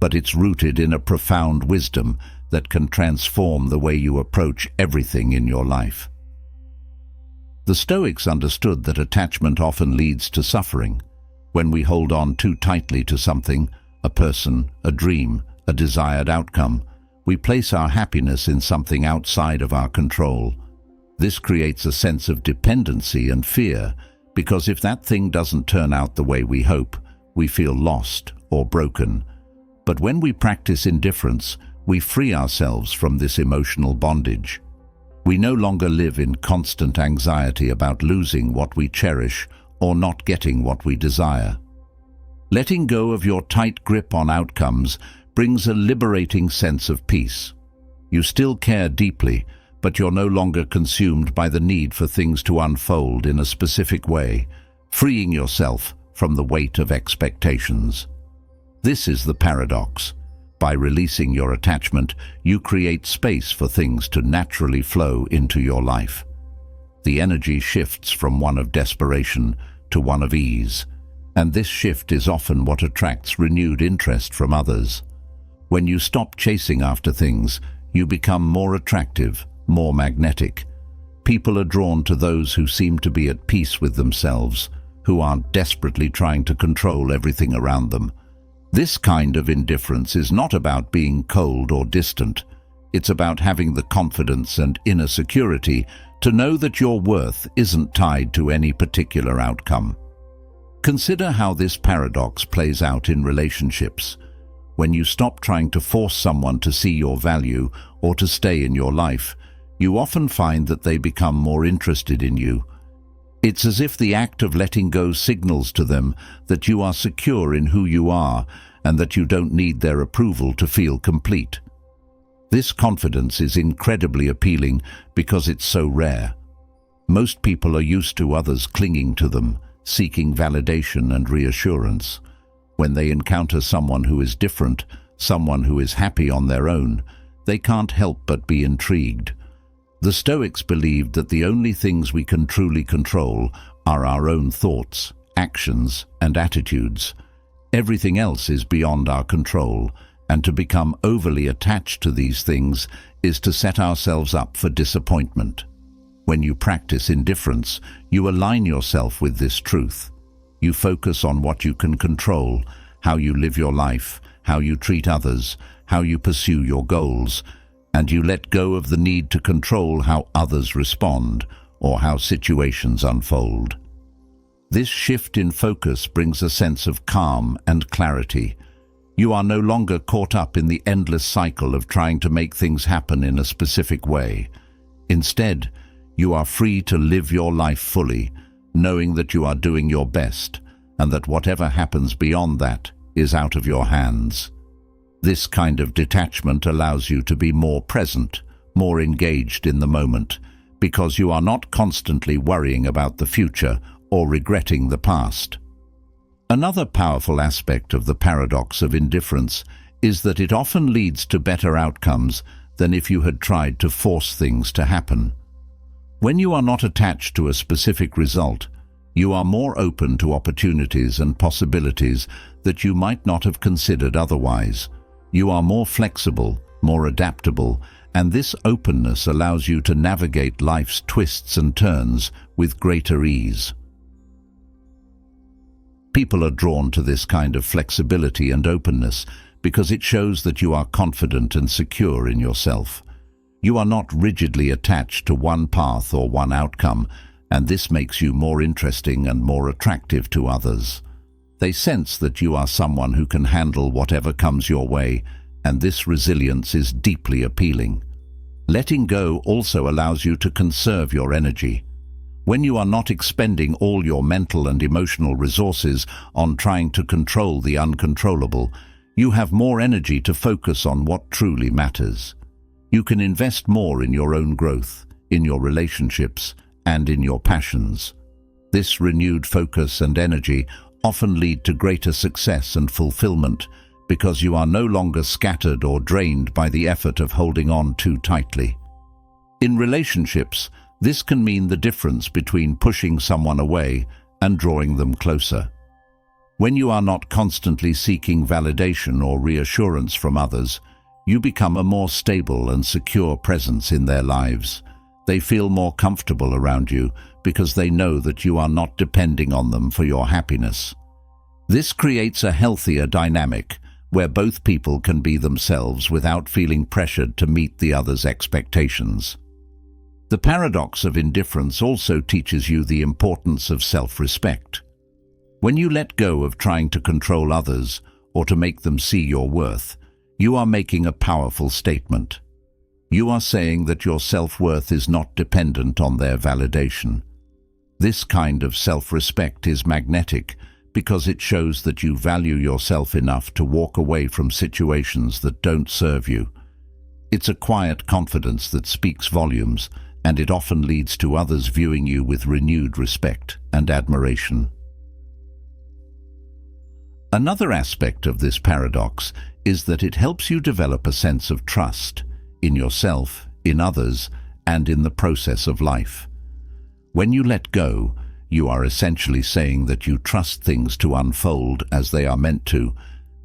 but it's rooted in a profound wisdom that can transform the way you approach everything in your life. The Stoics understood that attachment often leads to suffering. When we hold on too tightly to something, a person, a dream, a desired outcome, we place our happiness in something outside of our control. This creates a sense of dependency and fear, because if that thing doesn't turn out the way we hope, we feel lost or broken. But when we practice indifference, we free ourselves from this emotional bondage. We no longer live in constant anxiety about losing what we cherish or not getting what we desire. Letting go of your tight grip on outcomes brings a liberating sense of peace. You still care deeply, but you're no longer consumed by the need for things to unfold in a specific way, freeing yourself from the weight of expectations. This is the paradox. By releasing your attachment, you create space for things to naturally flow into your life. The energy shifts from one of desperation to one of ease, and this shift is often what attracts renewed interest from others. When you stop chasing after things, you become more attractive, more magnetic. People are drawn to those who seem to be at peace with themselves, who aren't desperately trying to control everything around them. This kind of indifference is not about being cold or distant. It's about having the confidence and inner security to know that your worth isn't tied to any particular outcome. Consider how this paradox plays out in relationships. When you stop trying to force someone to see your value or to stay in your life, you often find that they become more interested in you. It's as if the act of letting go signals to them that you are secure in who you are and that you don't need their approval to feel complete. This confidence is incredibly appealing because it's so rare. Most people are used to others clinging to them, seeking validation and reassurance. When they encounter someone who is different, someone who is happy on their own, they can't help but be intrigued. The Stoics believed that the only things we can truly control are our own thoughts, actions, and attitudes. Everything else is beyond our control, and to become overly attached to these things is to set ourselves up for disappointment. When you practice indifference, you align yourself with this truth. You focus on what you can control, how you live your life, how you treat others, how you pursue your goals, and you let go of the need to control how others respond or how situations unfold. This shift in focus brings a sense of calm and clarity. You are no longer caught up in the endless cycle of trying to make things happen in a specific way. Instead, you are free to live your life fully, knowing that you are doing your best and that whatever happens beyond that is out of your hands. This kind of detachment allows you to be more present, more engaged in the moment, because you are not constantly worrying about the future or regretting the past. Another powerful aspect of the paradox of indifference is that it often leads to better outcomes than if you had tried to force things to happen. When you are not attached to a specific result, you are more open to opportunities and possibilities that you might not have considered otherwise. You are more flexible, more adaptable, and this openness allows you to navigate life's twists and turns with greater ease. People are drawn to this kind of flexibility and openness because it shows that you are confident and secure in yourself. You are not rigidly attached to one path or one outcome, and this makes you more interesting and more attractive to others. They sense that you are someone who can handle whatever comes your way, and this resilience is deeply appealing. Letting go also allows you to conserve your energy. When you are not expending all your mental and emotional resources on trying to control the uncontrollable, you have more energy to focus on what truly matters. You can invest more in your own growth, in your relationships, and in your passions. This renewed focus and energy often lead to greater success and fulfillment because you are no longer scattered or drained by the effort of holding on too tightly. In relationships, this can mean the difference between pushing someone away and drawing them closer. When you are not constantly seeking validation or reassurance from others, you become a more stable and secure presence in their lives. They feel more comfortable around you because they know that you are not depending on them for your happiness. This creates a healthier dynamic where both people can be themselves without feeling pressured to meet the other's expectations. The paradox of indifference also teaches you the importance of self-respect. When you let go of trying to control others or to make them see your worth, you are making a powerful statement. You are saying that your self-worth is not dependent on their validation. This kind of self-respect is magnetic because it shows that you value yourself enough to walk away from situations that don't serve you. It's a quiet confidence that speaks volumes, and it often leads to others viewing you with renewed respect and admiration. Another aspect of this paradox is that it helps you develop a sense of trust in yourself, in others, and in the process of life. When you let go, you are essentially saying that you trust things to unfold as they are meant to,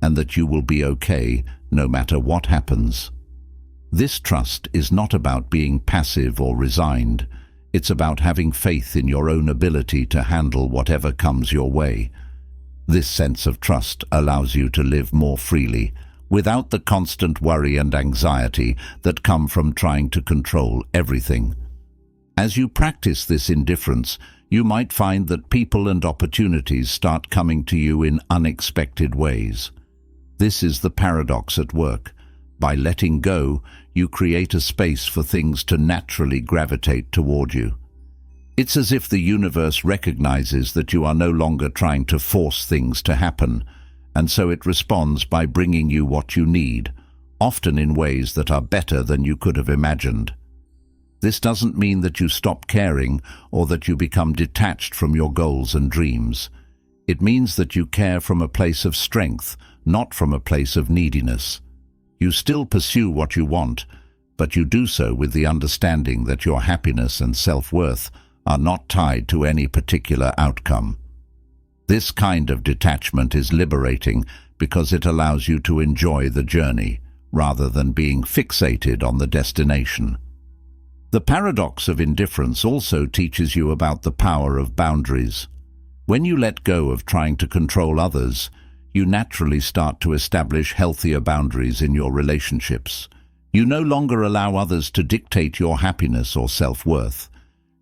and that you will be okay no matter what happens. This trust is not about being passive or resigned. It's about having faith in your own ability to handle whatever comes your way. This sense of trust allows you to live more freely, without the constant worry and anxiety that come from trying to control everything. As you practice this indifference, you might find that people and opportunities start coming to you in unexpected ways. This is the paradox at work. By letting go, you create a space for things to naturally gravitate toward you. It's as if the universe recognizes that you are no longer trying to force things to happen, and so it responds by bringing you what you need, often in ways that are better than you could have imagined. This doesn't mean that you stop caring or that you become detached from your goals and dreams. It means that you care from a place of strength, not from a place of neediness. You still pursue what you want, but you do so with the understanding that your happiness and self-worth are not tied to any particular outcome. This kind of detachment is liberating because it allows you to enjoy the journey, rather than being fixated on the destination. The paradox of indifference also teaches you about the power of boundaries. When you let go of trying to control others, you naturally start to establish healthier boundaries in your relationships. You no longer allow others to dictate your happiness or self-worth.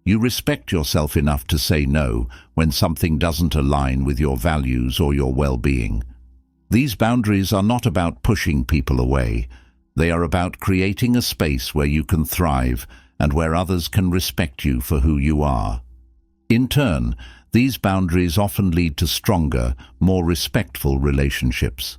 You respect yourself enough to say no when something doesn't align with your values or your well-being. These boundaries are not about pushing people away. They are about creating a space where you can thrive and where others can respect you for who you are. In turn, these boundaries often lead to stronger, more respectful relationships.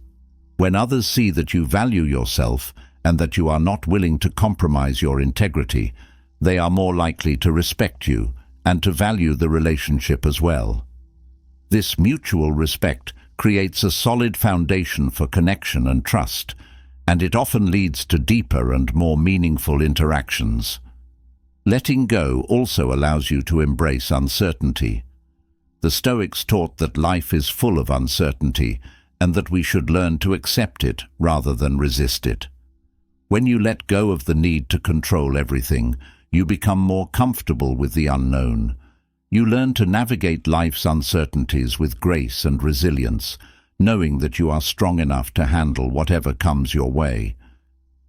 When others see that you value yourself and that you are not willing to compromise your integrity, they are more likely to respect you and to value the relationship as well. This mutual respect creates a solid foundation for connection and trust, and it often leads to deeper and more meaningful interactions. Letting go also allows you to embrace uncertainty. The Stoics taught that life is full of uncertainty and that we should learn to accept it rather than resist it. When you let go of the need to control everything, you become more comfortable with the unknown. You learn to navigate life's uncertainties with grace and resilience, knowing that you are strong enough to handle whatever comes your way.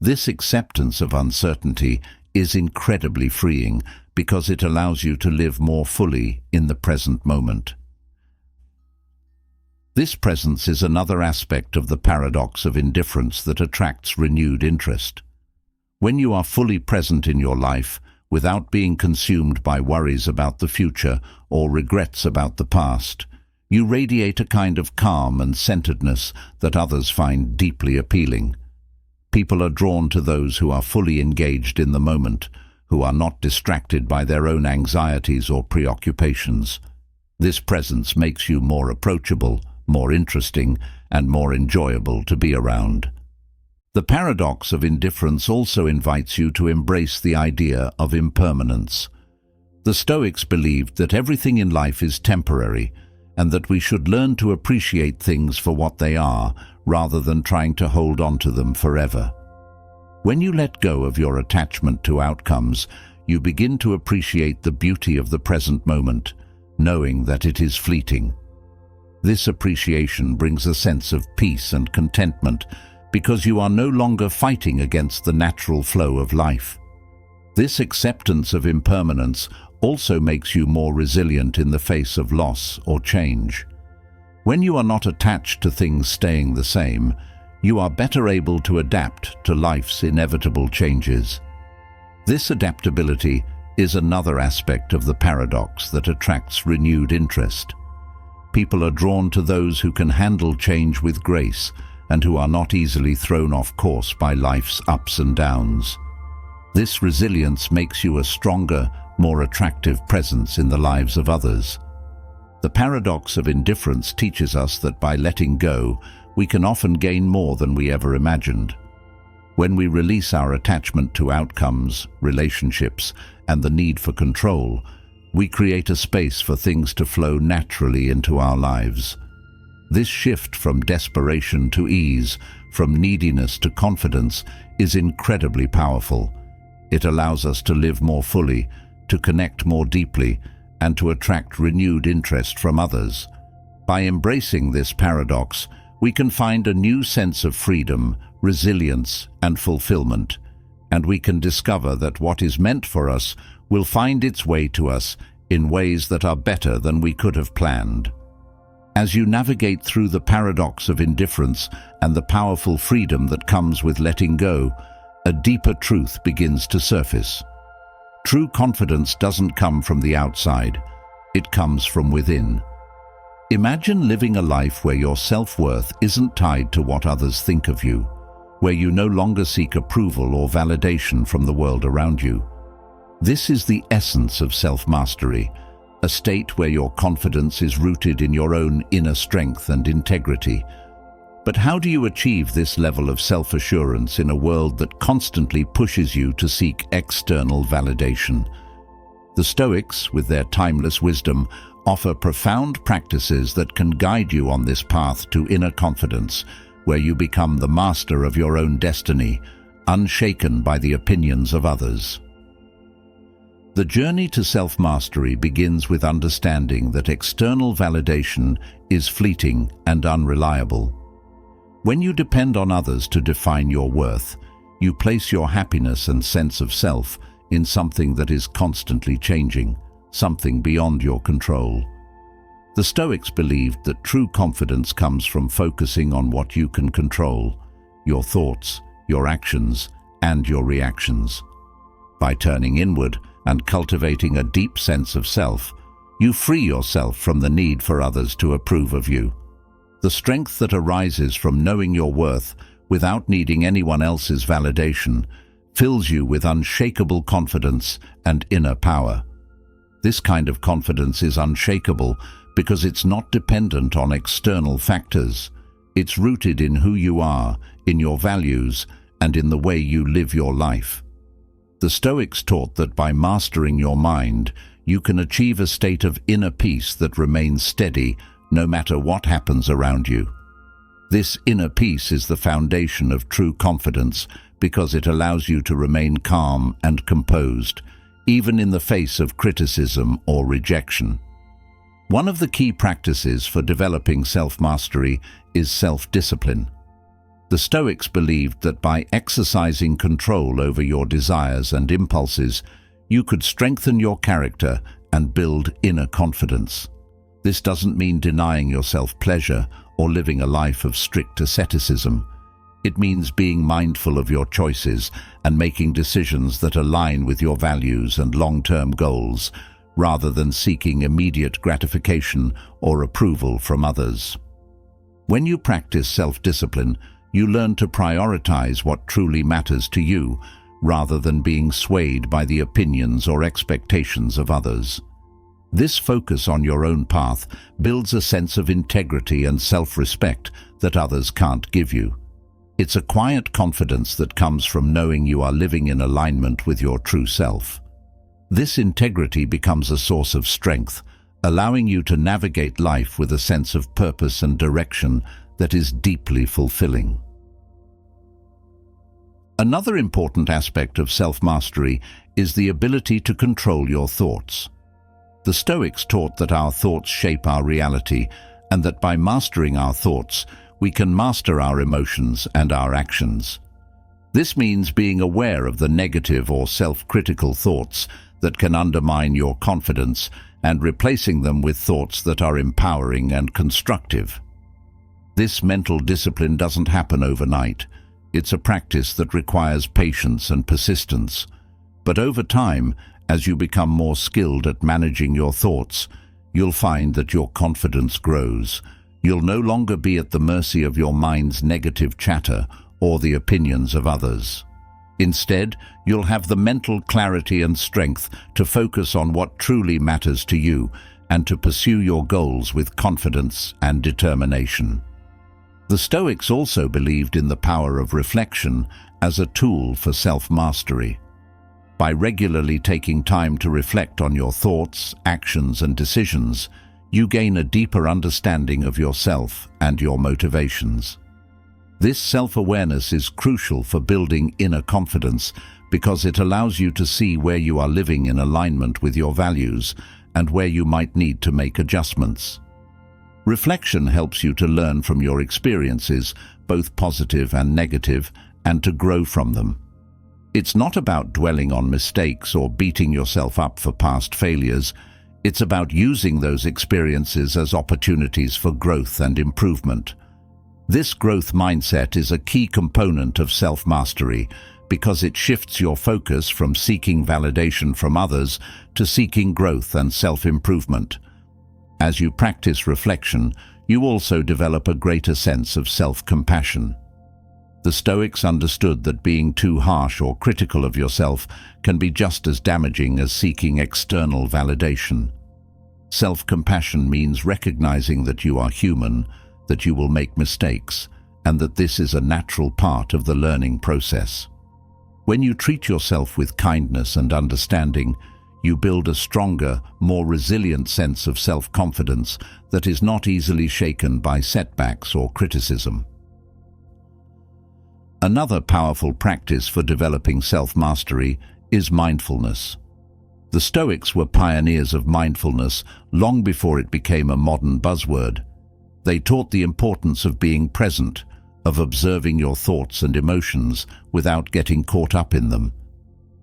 This acceptance of uncertainty is incredibly freeing because it allows you to live more fully in the present moment. This presence is another aspect of the paradox of indifference that attracts renewed interest. When you are fully present in your life, without being consumed by worries about the future or regrets about the past, you radiate a kind of calm and centeredness that others find deeply appealing. People are drawn to those who are fully engaged in the moment, who are not distracted by their own anxieties or preoccupations. This presence makes you more approachable, more interesting, and more enjoyable to be around. The paradox of indifference also invites you to embrace the idea of impermanence. The Stoics believed that everything in life is temporary, and that we should learn to appreciate things for what they are, rather than trying to hold on to them forever. When you let go of your attachment to outcomes, you begin to appreciate the beauty of the present moment, knowing that it is fleeting. This appreciation brings a sense of peace and contentment because you are no longer fighting against the natural flow of life. This acceptance of impermanence also makes you more resilient in the face of loss or change. When you are not attached to things staying the same, you are better able to adapt to life's inevitable changes. This adaptability is another aspect of the paradox that attracts renewed interest. People are drawn to those who can handle change with grace and who are not easily thrown off course by life's ups and downs. This resilience makes you a stronger, more attractive presence in the lives of others. The paradox of indifference teaches us that by letting go, we can often gain more than we ever imagined. When we release our attachment to outcomes, relationships, and the need for control, we create a space for things to flow naturally into our lives. This shift from desperation to ease, from neediness to confidence, is incredibly powerful. It allows us to live more fully, to connect more deeply, and to attract renewed interest from others. By embracing this paradox, we can find a new sense of freedom, resilience, and fulfillment, and we can discover that what is meant for us will find its way to us in ways that are better than we could have planned. As you navigate through the paradox of indifference and the powerful freedom that comes with letting go, a deeper truth begins to surface. True confidence doesn't come from the outside, it comes from within. Imagine living a life where your self-worth isn't tied to what others think of you, where you no longer seek approval or validation from the world around you. This is the essence of self-mastery, a state where your confidence is rooted in your own inner strength and integrity. But how do you achieve this level of self-assurance in a world that constantly pushes you to seek external validation? The Stoics, with their timeless wisdom, offer profound practices that can guide you on this path to inner confidence, where you become the master of your own destiny, unshaken by the opinions of others. The journey to self-mastery begins with understanding that external validation is fleeting and unreliable. When you depend on others to define your worth, you place your happiness and sense of self in something that is constantly changing, something beyond your control. The Stoics believed that true confidence comes from focusing on what you can control: your thoughts, your actions, and your reactions. By turning inward and cultivating a deep sense of self, you free yourself from the need for others to approve of you. The strength that arises from knowing your worth without needing anyone else's validation fills you with unshakable confidence and inner power. This kind of confidence is unshakable because it's not dependent on external factors. It's rooted in who you are, in your values, and in the way you live your life. The Stoics taught that by mastering your mind, you can achieve a state of inner peace that remains steady no matter what happens around you. This inner peace is the foundation of true confidence because it allows you to remain calm and composed, even in the face of criticism or rejection. One of the key practices for developing self-mastery is self-discipline. The Stoics believed that by exercising control over your desires and impulses, you could strengthen your character and build inner confidence. This doesn't mean denying yourself pleasure or living a life of strict asceticism. It means being mindful of your choices and making decisions that align with your values and long-term goals, rather than seeking immediate gratification or approval from others. When you practice self-discipline, you learn to prioritize what truly matters to you, rather than being swayed by the opinions or expectations of others. This focus on your own path builds a sense of integrity and self-respect that others can't give you. It's a quiet confidence that comes from knowing you are living in alignment with your true self. This integrity becomes a source of strength, allowing you to navigate life with a sense of purpose and direction that is deeply fulfilling. Another important aspect of self-mastery is the ability to control your thoughts. The Stoics taught that our thoughts shape our reality, and that by mastering our thoughts, we can master our emotions and our actions. This means being aware of the negative or self-critical thoughts that can undermine your confidence and replacing them with thoughts that are empowering and constructive. This mental discipline doesn't happen overnight. It's a practice that requires patience and persistence. But over time, as you become more skilled at managing your thoughts, you'll find that your confidence grows. You'll no longer be at the mercy of your mind's negative chatter or the opinions of others. Instead, you'll have the mental clarity and strength to focus on what truly matters to you and to pursue your goals with confidence and determination. The Stoics also believed in the power of reflection as a tool for self-mastery. By regularly taking time to reflect on your thoughts, actions, and decisions, you gain a deeper understanding of yourself and your motivations. This self-awareness is crucial for building inner confidence because it allows you to see where you are living in alignment with your values and where you might need to make adjustments. Reflection helps you to learn from your experiences, both positive and negative, and to grow from them. It's not about dwelling on mistakes or beating yourself up for past failures. It's about using those experiences as opportunities for growth and improvement. This growth mindset is a key component of self-mastery because it shifts your focus from seeking validation from others to seeking growth and self-improvement. As you practice reflection, you also develop a greater sense of self-compassion. The Stoics understood that being too harsh or critical of yourself can be just as damaging as seeking external validation. Self-compassion means recognizing that you are human, that you will make mistakes, and that this is a natural part of the learning process. When you treat yourself with kindness and understanding, you build a stronger, more resilient sense of self-confidence that is not easily shaken by setbacks or criticism. Another powerful practice for developing self-mastery is mindfulness. The Stoics were pioneers of mindfulness long before it became a modern buzzword. They taught the importance of being present, of observing your thoughts and emotions without getting caught up in them.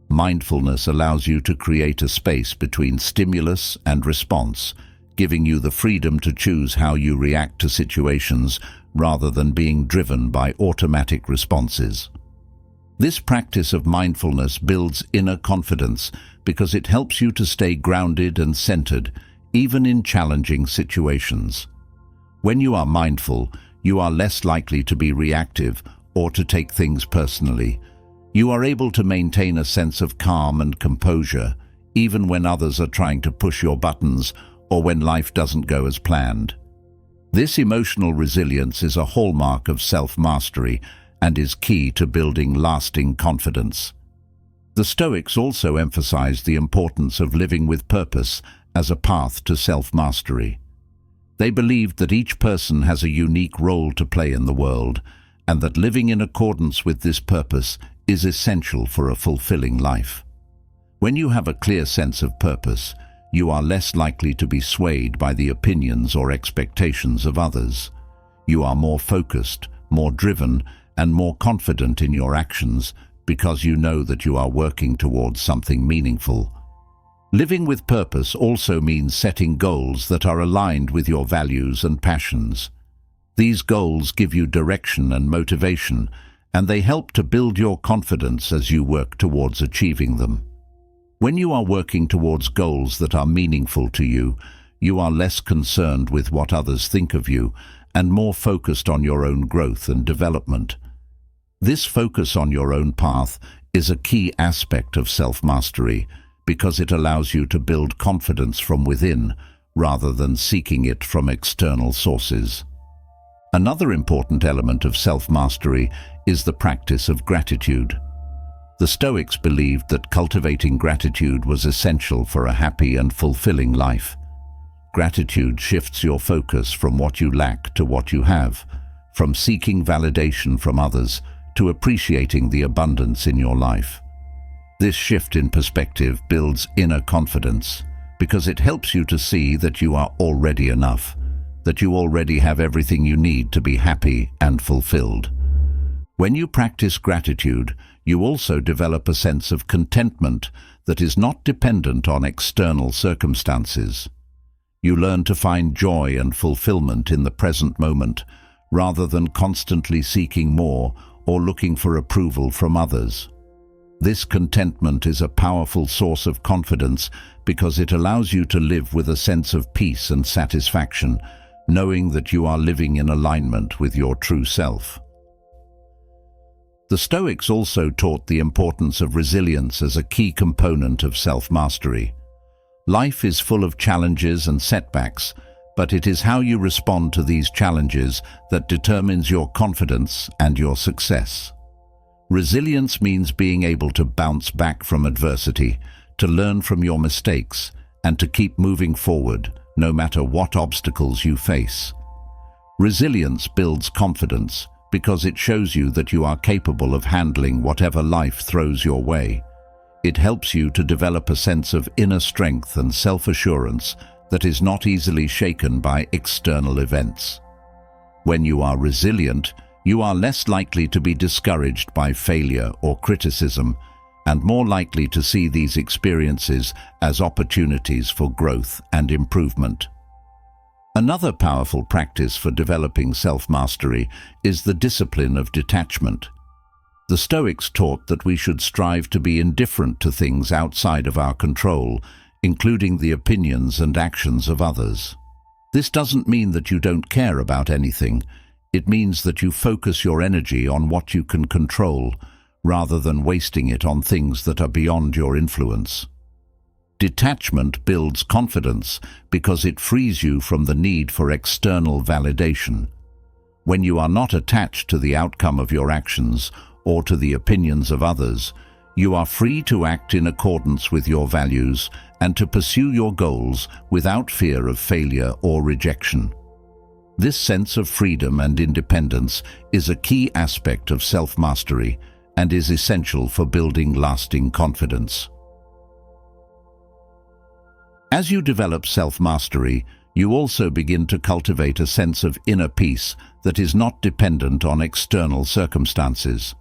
Mindfulness allows you to create a space between stimulus and response, giving you the freedom to choose how you react to situations rather than being driven by automatic responses. This practice of mindfulness builds inner confidence because it helps you to stay grounded and centered, even in challenging situations. When you are mindful, you are less likely to be reactive or to take things personally. You are able to maintain a sense of calm and composure, even when others are trying to push your buttons or when life doesn't go as planned. This emotional resilience is a hallmark of self-mastery and is key to building lasting confidence. The Stoics also emphasized the importance of living with purpose as a path to self-mastery. They believed that each person has a unique role to play in the world, and that living in accordance with this purpose is essential for a fulfilling life. When you have a clear sense of purpose, you are less likely to be swayed by the opinions or expectations of others. You are more focused, more driven, and more confident in your actions because you know that you are working towards something meaningful. Living with purpose also means setting goals that are aligned with your values and passions. These goals give you direction and motivation, and they help to build your confidence as you work towards achieving them. When you are working towards goals that are meaningful to you, you are less concerned with what others think of you and more focused on your own growth and development. This focus on your own path is a key aspect of self-mastery because it allows you to build confidence from within rather than seeking it from external sources. Another important element of self-mastery is the practice of gratitude. The Stoics believed that cultivating gratitude was essential for a happy and fulfilling life. Gratitude shifts your focus from what you lack to what you have, from seeking validation from others to appreciating the abundance in your life. This shift in perspective builds inner confidence because it helps you to see that you are already enough, that you already have everything you need to be happy and fulfilled. When you practice gratitude, you also develop a sense of contentment that is not dependent on external circumstances. You learn to find joy and fulfillment in the present moment, rather than constantly seeking more or looking for approval from others. This contentment is a powerful source of confidence because it allows you to live with a sense of peace and satisfaction, knowing that you are living in alignment with your true self. The Stoics also taught the importance of resilience as a key component of self-mastery. Life is full of challenges and setbacks, but it is how you respond to these challenges that determines your confidence and your success. Resilience means being able to bounce back from adversity, to learn from your mistakes, and to keep moving forward, no matter what obstacles you face. Resilience builds confidence because it shows you that you are capable of handling whatever life throws your way. It helps you to develop a sense of inner strength and self-assurance that is not easily shaken by external events. When you are resilient, you are less likely to be discouraged by failure or criticism, and more likely to see these experiences as opportunities for growth and improvement. Another powerful practice for developing self-mastery is the discipline of detachment. The Stoics taught that we should strive to be indifferent to things outside of our control, including the opinions and actions of others. This doesn't mean that you don't care about anything. It means that you focus your energy on what you can control, rather than wasting it on things that are beyond your influence. Detachment builds confidence because it frees you from the need for external validation. When you are not attached to the outcome of your actions or to the opinions of others, you are free to act in accordance with your values and to pursue your goals without fear of failure or rejection. This sense of freedom and independence is a key aspect of self-mastery and is essential for building lasting confidence. As you develop self-mastery, you also begin to cultivate a sense of inner peace that is not dependent on external circumstances.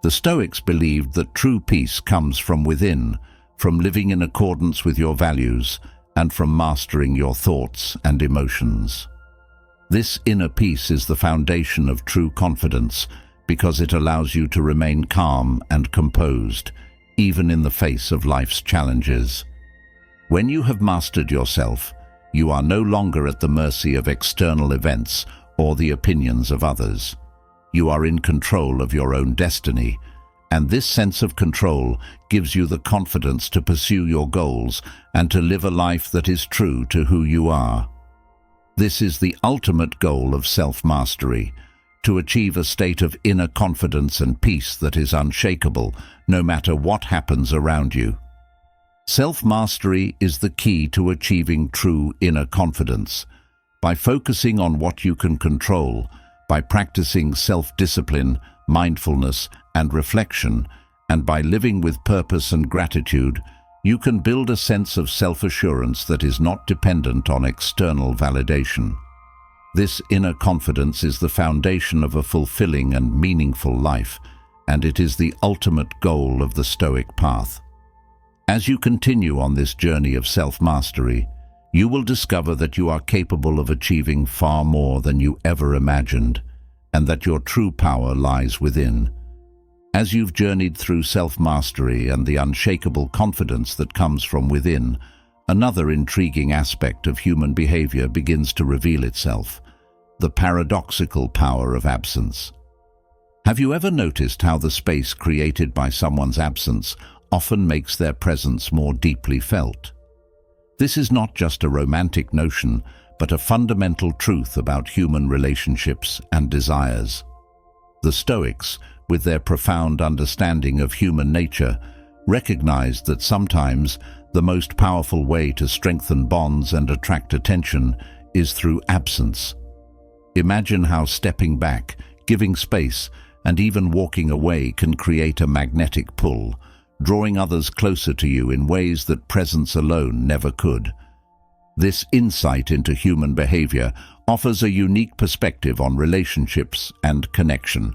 The Stoics believed that true peace comes from within, from living in accordance with your values, and from mastering your thoughts and emotions. This inner peace is the foundation of true confidence because it allows you to remain calm and composed, even in the face of life's challenges. When you have mastered yourself, you are no longer at the mercy of external events or the opinions of others. You are in control of your own destiny, and this sense of control gives you the confidence to pursue your goals and to live a life that is true to who you are. This is the ultimate goal of self-mastery, to achieve a state of inner confidence and peace that is unshakable, no matter what happens around you. Self-mastery is the key to achieving true inner confidence. By focusing on what you can control, by practicing self-discipline, mindfulness, and reflection, and by living with purpose and gratitude, you can build a sense of self-assurance that is not dependent on external validation. This inner confidence is the foundation of a fulfilling and meaningful life, and it is the ultimate goal of the Stoic path. As you continue on this journey of self-mastery, you will discover that you are capable of achieving far more than you ever imagined, and that your true power lies within. As you've journeyed through self-mastery and the unshakable confidence that comes from within, another intriguing aspect of human behavior begins to reveal itself: the paradoxical power of absence. Have you ever noticed how the space created by someone's absence often makes their presence more deeply felt? This is not just a romantic notion, but a fundamental truth about human relationships and desires. The Stoics, with their profound understanding of human nature, recognized that sometimes the most powerful way to strengthen bonds and attract attention is through absence. Imagine how stepping back, giving space, and even walking away can create a magnetic pull, drawing others closer to you in ways that presence alone never could. This insight into human behavior offers a unique perspective on relationships and connection,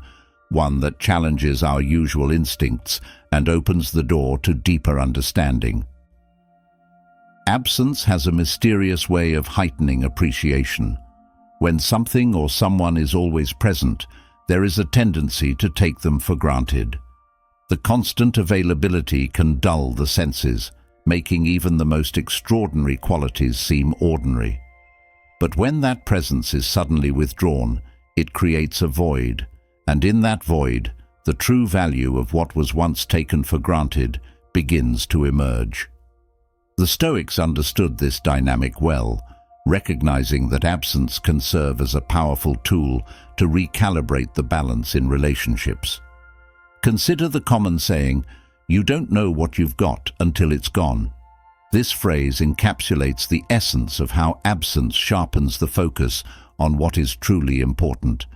one that challenges our usual instincts and opens the door to deeper understanding. Absence has a mysterious way of heightening appreciation. When something or someone is always present, there is a tendency to take them for granted. The constant availability can dull the senses, making even the most extraordinary qualities seem ordinary. But when that presence is suddenly withdrawn, it creates a void, and in that void, the true value of what was once taken for granted begins to emerge. The Stoics understood this dynamic well, recognizing that absence can serve as a powerful tool to recalibrate the balance in relationships. Consider the common saying, "You don't know what you've got until it's gone." This phrase encapsulates the essence of how absence sharpens the focus on what is truly important.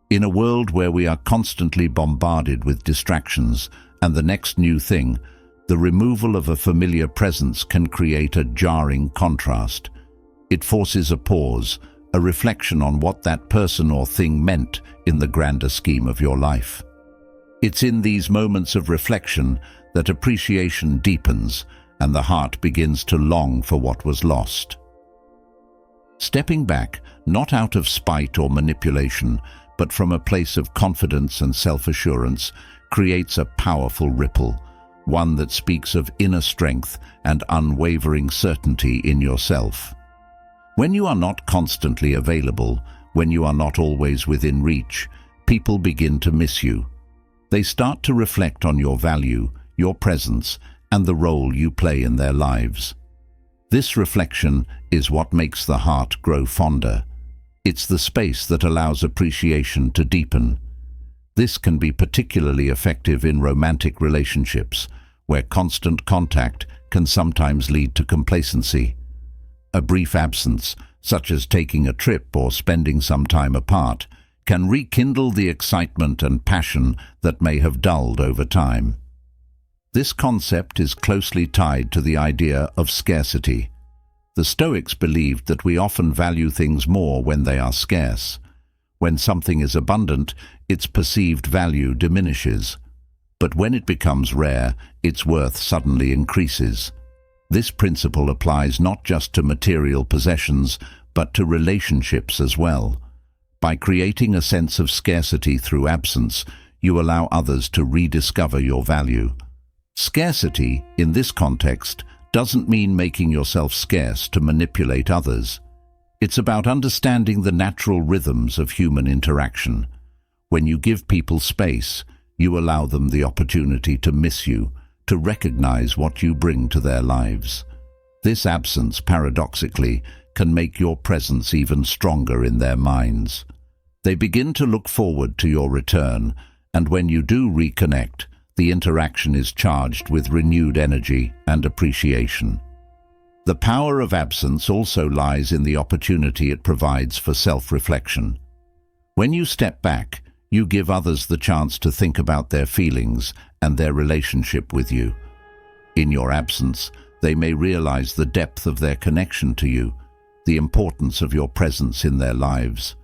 In a world where we are constantly bombarded with distractions and the next new thing, the removal of a familiar presence can create a jarring contrast. It forces a pause, a reflection on what that person or thing meant in the grander scheme of your life. It's in these moments of reflection that appreciation deepens and the heart begins to long for what was lost. Stepping back, not out of spite or manipulation, but from a place of confidence and self-assurance, creates a powerful ripple, one that speaks of inner strength and unwavering certainty in yourself. When you are not constantly available, when you are not always within reach, people begin to miss you. They start to reflect on your value, your presence, and the role you play in their lives. This reflection is what makes the heart grow fonder. It's the space that allows appreciation to deepen. This can be particularly effective in romantic relationships, where constant contact can sometimes lead to complacency. A brief absence, such as taking a trip or spending some time apart, can rekindle the excitement and passion that may have dulled over time. This concept is closely tied to the idea of scarcity. The Stoics believed that we often value things more when they are scarce. When something is abundant, its perceived value diminishes. But when it becomes rare, its worth suddenly increases. This principle applies not just to material possessions, but to relationships as well. By creating a sense of scarcity through absence, you allow others to rediscover your value. Scarcity, in this context, doesn't mean making yourself scarce to manipulate others. It's about understanding the natural rhythms of human interaction. When you give people space, you allow them the opportunity to miss you, to recognize what you bring to their lives. This absence, paradoxically, can make your presence even stronger in their minds. They begin to look forward to your return, and when you do reconnect, the interaction is charged with renewed energy and appreciation. The power of absence also lies in the opportunity it provides for self-reflection. When you step back, you give others the chance to think about their feelings and their relationship with you. In your absence, they may realize the depth of their connection to you, the importance of your presence in their lives.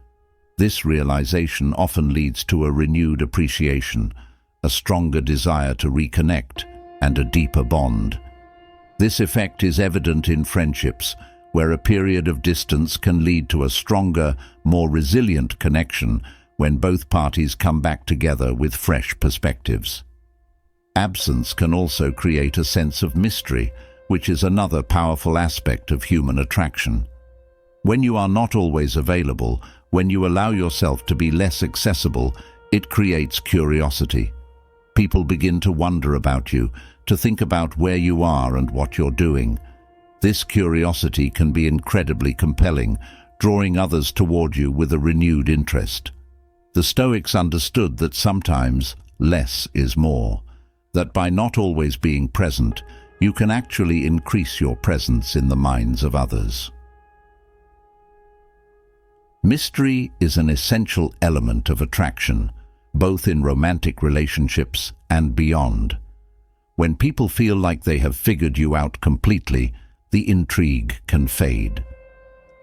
This realization often leads to a renewed appreciation, a stronger desire to reconnect, and a deeper bond. This effect is evident in friendships, where a period of distance can lead to a stronger, more resilient connection when both parties come back together with fresh perspectives. Absence can also create a sense of mystery, which is another powerful aspect of human attraction. When you are not always available, when you allow yourself to be less accessible, it creates curiosity. People begin to wonder about you, to think about where you are and what you're doing. This curiosity can be incredibly compelling, drawing others toward you with a renewed interest. The Stoics understood that sometimes less is more, that by not always being present, you can actually increase your presence in the minds of others. Mystery is an essential element of attraction, both in romantic relationships and beyond. When people feel like they have figured you out completely, the intrigue can fade.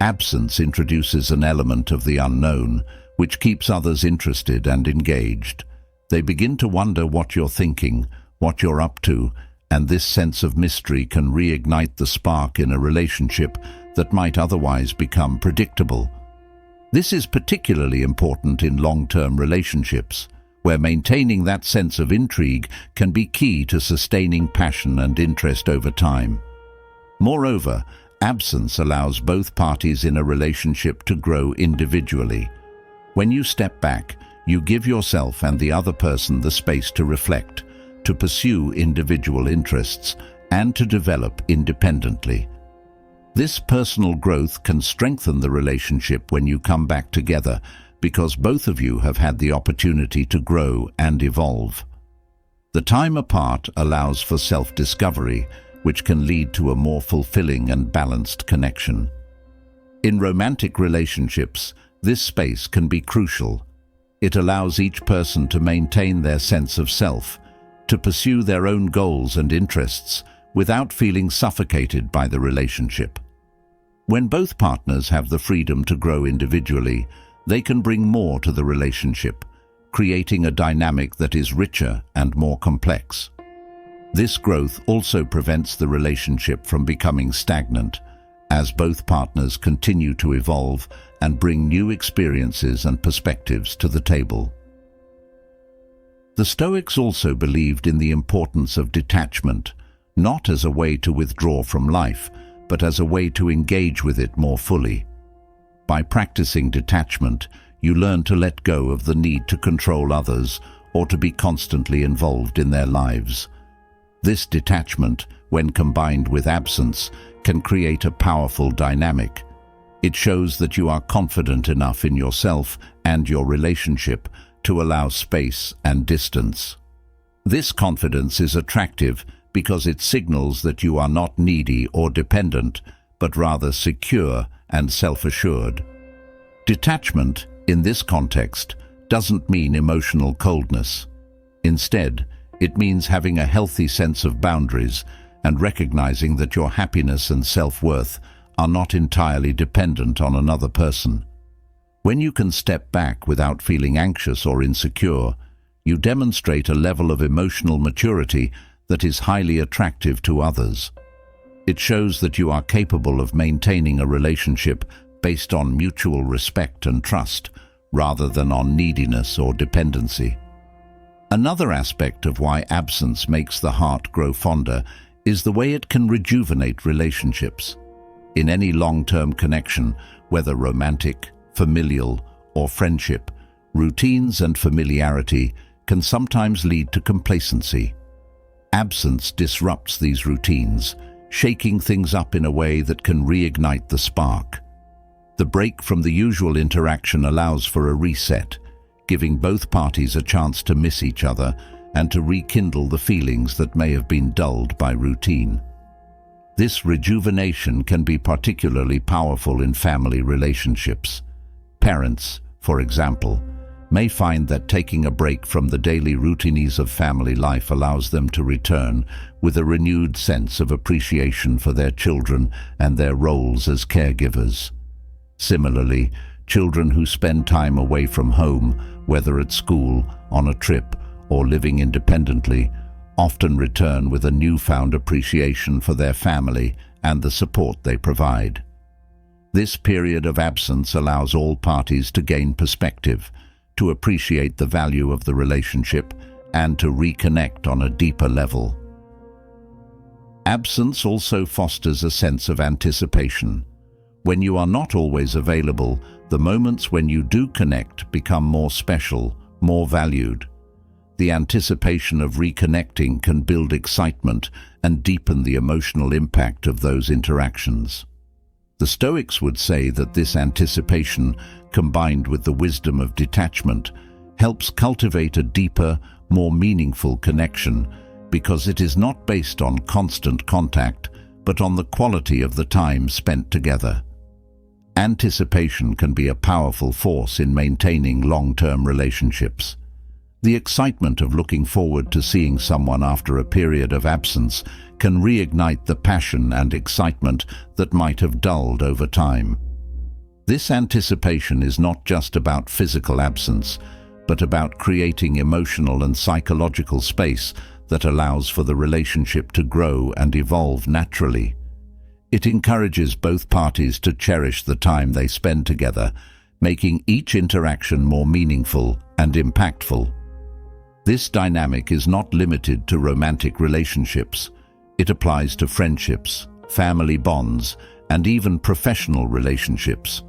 Absence introduces an element of the unknown, which keeps others interested and engaged. They begin to wonder what you're thinking, what you're up to, and this sense of mystery can reignite the spark in a relationship that might otherwise become predictable. This is particularly important in long-term relationships, where maintaining that sense of intrigue can be key to sustaining passion and interest over time. Moreover, absence allows both parties in a relationship to grow individually. When you step back, you give yourself and the other person the space to reflect, to pursue individual interests, and to develop independently. This personal growth can strengthen the relationship when you come back together, because both of you have had the opportunity to grow and evolve. The time apart allows for self-discovery, which can lead to a more fulfilling and balanced connection. In romantic relationships, this space can be crucial. It allows each person to maintain their sense of self, to pursue their own goals and interests without feeling suffocated by the relationship. When both partners have the freedom to grow individually, they can bring more to the relationship, creating a dynamic that is richer and more complex. This growth also prevents the relationship from becoming stagnant, as both partners continue to evolve and bring new experiences and perspectives to the table. The Stoics also believed in the importance of detachment, not as a way to withdraw from life, but as a way to engage with it more fully. By practicing detachment, you learn to let go of the need to control others or to be constantly involved in their lives. This detachment, when combined with absence, can create a powerful dynamic. It shows that you are confident enough in yourself and your relationship to allow space and distance. This confidence is attractive because it signals that you are not needy or dependent, but rather secure and self-assured. Detachment, in this context, doesn't mean emotional coldness. Instead, it means having a healthy sense of boundaries and recognizing that your happiness and self-worth are not entirely dependent on another person. When you can step back without feeling anxious or insecure, you demonstrate a level of emotional maturity that is highly attractive to others. It shows that you are capable of maintaining a relationship based on mutual respect and trust, rather than on neediness or dependency. Another aspect of why absence makes the heart grow fonder is the way it can rejuvenate relationships. In any long-term connection, whether romantic, familial, or friendship, routines and familiarity can sometimes lead to complacency. Absence disrupts these routines, shaking things up in a way that can reignite the spark. The break from the usual interaction allows for a reset, giving both parties a chance to miss each other and to rekindle the feelings that may have been dulled by routine. This rejuvenation can be particularly powerful in family relationships. Parents, for example, may find that taking a break from the daily routines of family life allows them to return with a renewed sense of appreciation for their children and their roles as caregivers. Similarly, children who spend time away from home, whether at school, on a trip, or living independently, often return with a newfound appreciation for their family and the support they provide. This period of absence allows all parties to gain perspective, to appreciate the value of the relationship, and to reconnect on a deeper level. Absence also fosters a sense of anticipation. When you are not always available, the moments when you do connect become more special, more valued. The anticipation of reconnecting can build excitement and deepen the emotional impact of those interactions. The Stoics would say that this anticipation, combined with the wisdom of detachment, helps cultivate a deeper, more meaningful connection, because it is not based on constant contact, but on the quality of the time spent together. Anticipation can be a powerful force in maintaining long-term relationships. The excitement of looking forward to seeing someone after a period of absence can reignite the passion and excitement that might have dulled over time. This anticipation is not just about physical absence, but about creating emotional and psychological space that allows for the relationship to grow and evolve naturally. It encourages both parties to cherish the time they spend together, making each interaction more meaningful and impactful. This dynamic is not limited to romantic relationships. It applies to friendships, family bonds, and even professional relationships.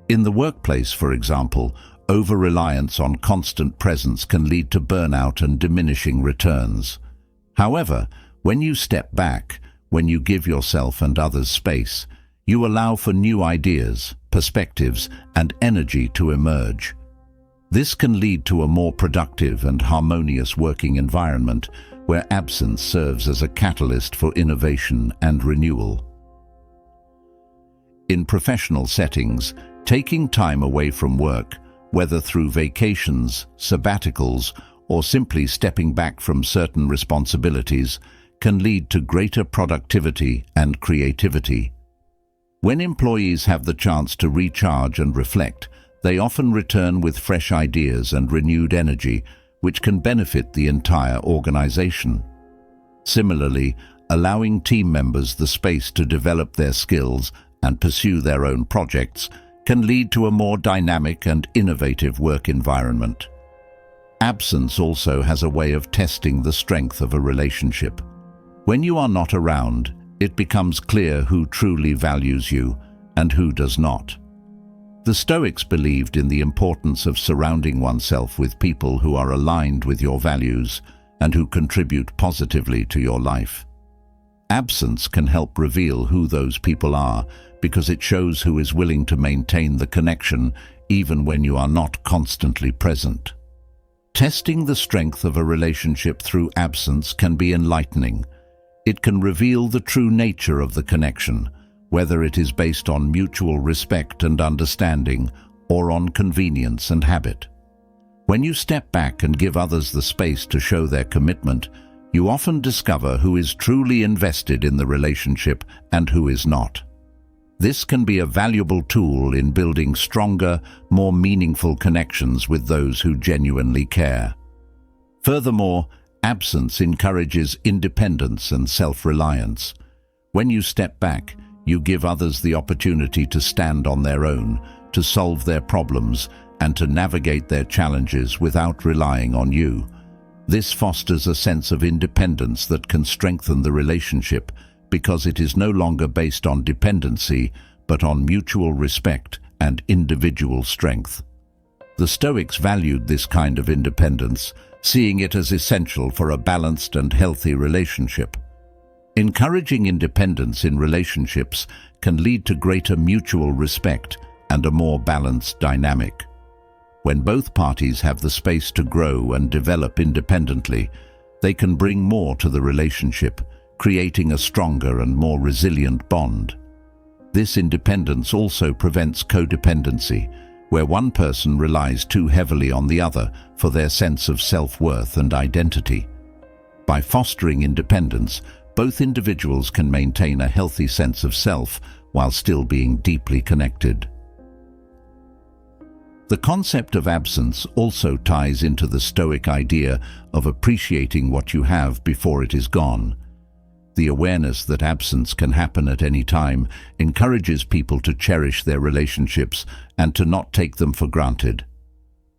In the workplace, for example, over-reliance on constant presence can lead to burnout and diminishing returns. However, when you step back, when you give yourself and others space, You allow for new ideas, perspectives, and energy to emerge. This can lead to a more productive and harmonious working environment where absence serves as a catalyst for innovation and renewal. In professional settings, taking time away from work, whether through vacations, sabbaticals, or simply stepping back from certain responsibilities, can lead to greater productivity and creativity. When employees have the chance to recharge and reflect, they often return with fresh ideas and renewed energy, which can benefit the entire organization. Similarly, allowing team members the space to develop their skills and pursue their own projects can lead to a more dynamic and innovative work environment. Absence also has a way of testing the strength of a relationship. When you are not around, it becomes clear who truly values you and who does not. The Stoics believed in the importance of surrounding oneself with people who are aligned with your values and who contribute positively to your life. Absence can help reveal who those people are because it shows who is willing to maintain the connection even when you are not constantly present. Testing the strength of a relationship through absence can be enlightening. It can reveal the true nature of the connection, whether it is based on mutual respect and understanding or on convenience and habit. When you step back and give others the space to show their commitment, you often discover who is truly invested in the relationship and who is not. This can be a valuable tool in building stronger, more meaningful connections with those who genuinely care. Furthermore, absence encourages independence and self-reliance. When you step back, you give others the opportunity to stand on their own, to solve their problems, and to navigate their challenges without relying on you. This fosters a sense of independence that can strengthen the relationship because it is no longer based on dependency, but on mutual respect and individual strength. The Stoics valued this kind of independence, seeing it as essential for a balanced and healthy relationship. Encouraging independence in relationships can lead to greater mutual respect and a more balanced dynamic. When both parties have the space to grow and develop independently, they can bring more to the relationship, creating a stronger and more resilient bond. This independence also prevents codependency, where one person relies too heavily on the other for their sense of self-worth and identity. By fostering independence, both individuals can maintain a healthy sense of self while still being deeply connected. The concept of absence also ties into the Stoic idea of appreciating what you have before it is gone. The awareness that absence can happen at any time encourages people to cherish their relationships and to not take them for granted.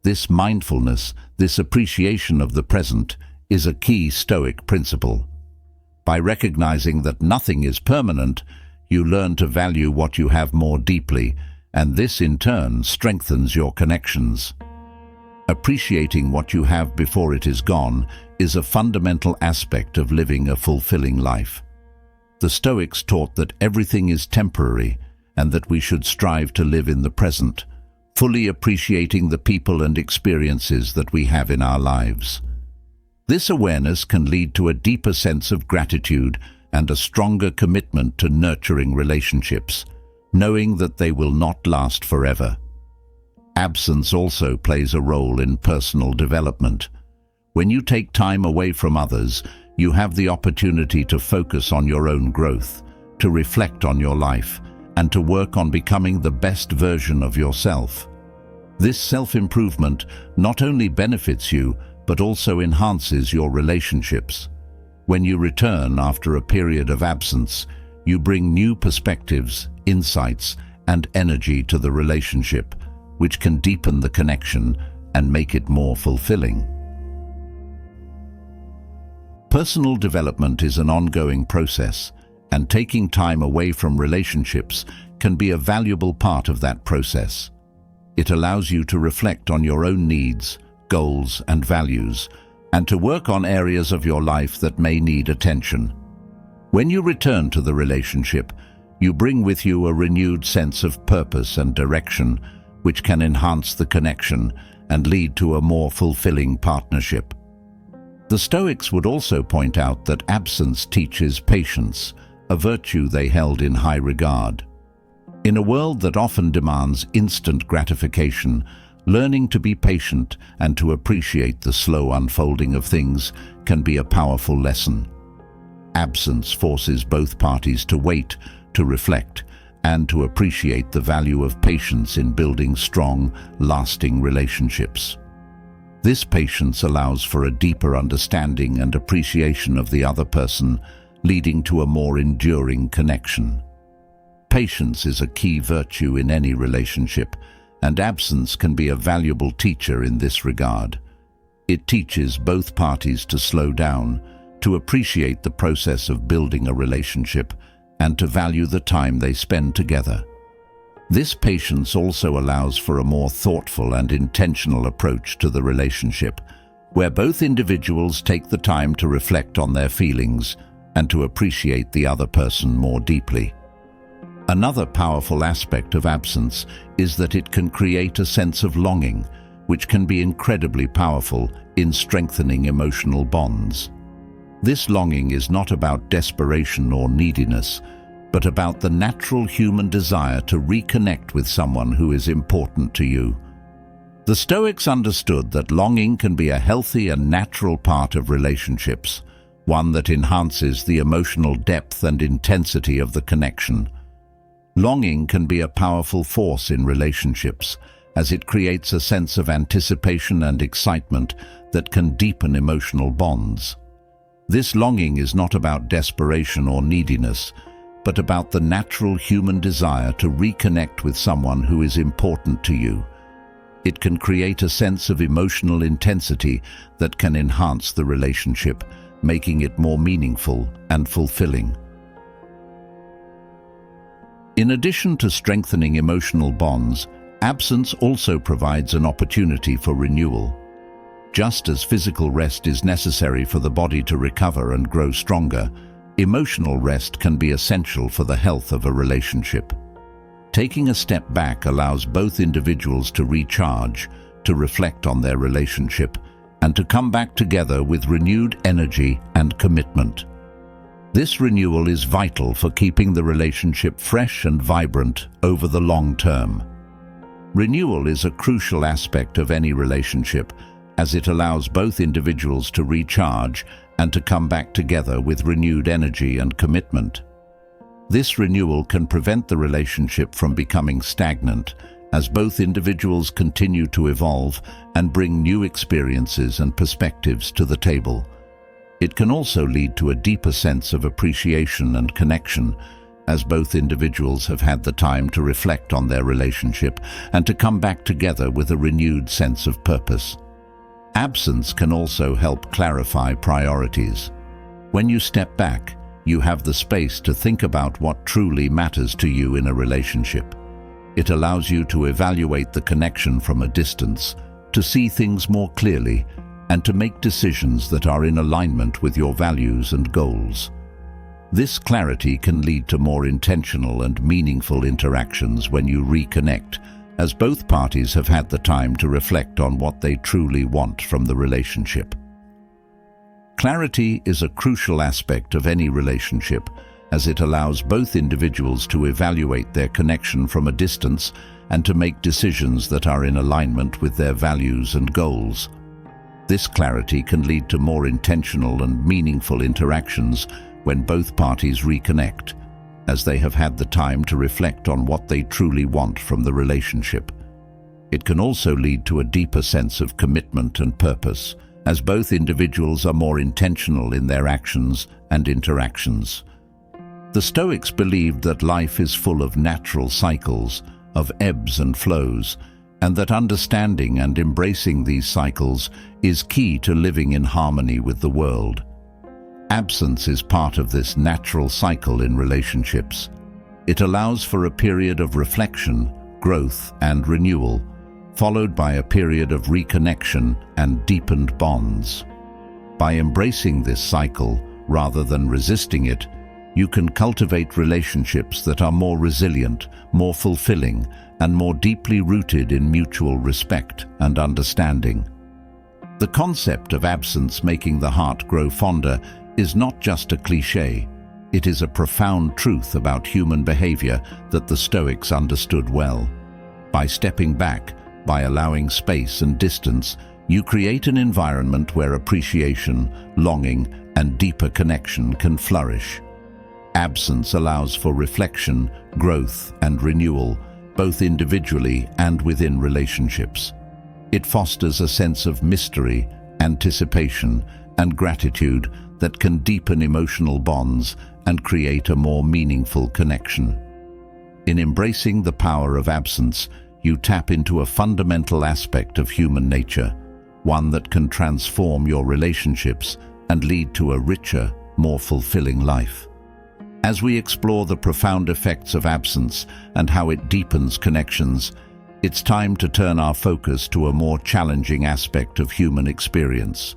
This mindfulness, this appreciation of the present, is a key Stoic principle. By recognizing that nothing is permanent, you learn to value what you have more deeply, and this in turn strengthens your connections. Appreciating what you have before it is gone is a fundamental aspect of living a fulfilling life. The Stoics taught that everything is temporary and that we should strive to live in the present, fully appreciating the people and experiences that we have in our lives. This awareness can lead to a deeper sense of gratitude and a stronger commitment to nurturing relationships, knowing that they will not last forever. Absence also plays a role in personal development. When you take time away from others, you have the opportunity to focus on your own growth, to reflect on your life, and to work on becoming the best version of yourself. This self-improvement not only benefits you, but also enhances your relationships. When you return after a period of absence, you bring new perspectives, insights, and energy to the relationship, which can deepen the connection and make it more fulfilling. Personal development is an ongoing process, and taking time away from relationships can be a valuable part of that process. It allows you to reflect on your own needs, goals, and values, and to work on areas of your life that may need attention. When you return to the relationship, You bring with you a renewed sense of purpose and direction, which can enhance the connection and lead to a more fulfilling partnership. The Stoics would also point out that absence teaches patience, a virtue they held in high regard. In a world that often demands instant gratification, learning to be patient and to appreciate the slow unfolding of things can be a powerful lesson. Absence forces both parties to wait, to reflect, and to appreciate the value of patience in building strong, lasting relationships. This patience allows for a deeper understanding and appreciation of the other person, leading to a more enduring connection. Patience is a key virtue in any relationship, and absence can be a valuable teacher in this regard. It teaches both parties to slow down, to appreciate the process of building a relationship, and to value the time they spend together. This patience also allows for a more thoughtful and intentional approach to the relationship, where both individuals take the time to reflect on their feelings and to appreciate the other person more deeply. Another powerful aspect of absence is that it can create a sense of longing, which can be incredibly powerful in strengthening emotional bonds. This longing is not about desperation or neediness, but about the natural human desire to reconnect with someone who is important to you. The Stoics understood that longing can be a healthy and natural part of relationships, one that enhances the emotional depth and intensity of the connection. Longing can be a powerful force in relationships, as it creates a sense of anticipation and excitement that can deepen emotional bonds. This longing is not about desperation or neediness, but about the natural human desire to reconnect with someone who is important to you. It can create a sense of emotional intensity that can enhance the relationship, making it more meaningful and fulfilling. In addition to strengthening emotional bonds, absence also provides an opportunity for renewal. Just as physical rest is necessary for the body to recover and grow stronger, emotional rest can be essential for the health of a relationship. Taking a step back allows both individuals to recharge, to reflect on their relationship, and to come back together with renewed energy and commitment. This renewal is vital for keeping the relationship fresh and vibrant over the long term. Renewal is a crucial aspect of any relationship, as it allows both individuals to recharge and to come back together with renewed energy and commitment. This renewal can prevent the relationship from becoming stagnant, as both individuals continue to evolve and bring new experiences and perspectives to the table. It can also lead to a deeper sense of appreciation and connection, as both individuals have had the time to reflect on their relationship and to come back together with a renewed sense of purpose. Absence can also help clarify priorities. When you step back, you have the space to think about what truly matters to you in a relationship. It allows you to evaluate the connection from a distance, to see things more clearly, and to make decisions that are in alignment with your values and goals. This clarity can lead to more intentional and meaningful interactions when you reconnect, as both parties have had the time to reflect on what they truly want from the relationship. Clarity is a crucial aspect of any relationship, as it allows both individuals to evaluate their connection from a distance and to make decisions that are in alignment with their values and goals. This clarity can lead to more intentional and meaningful interactions when both parties reconnect, as they have had the time to reflect on what they truly want from the relationship. It can also lead to a deeper sense of commitment and purpose, as both individuals are more intentional in their actions and interactions. The Stoics believed that life is full of natural cycles, of ebbs and flows, and that understanding and embracing these cycles is key to living in harmony with the world. Absence is part of this natural cycle in relationships. It allows for a period of reflection, growth, and renewal, followed by a period of reconnection and deepened bonds. By embracing this cycle, rather than resisting it, you can cultivate relationships that are more resilient, more fulfilling, and more deeply rooted in mutual respect and understanding. The concept of absence making the heart grow fonder is not just a cliché. It is a profound truth about human behavior that the Stoics understood well. By stepping back, by allowing space and distance, you create an environment where appreciation, longing, and deeper connection can flourish. Absence allows for reflection, growth, and renewal, both individually and within relationships. It fosters a sense of mystery, anticipation, and gratitude that can deepen emotional bonds and create a more meaningful connection. In embracing the power of absence, you tap into a fundamental aspect of human nature, one that can transform your relationships and lead to a richer, more fulfilling life. As we explore the profound effects of absence and how it deepens connections, it's time to turn our focus to a more challenging aspect of human experience: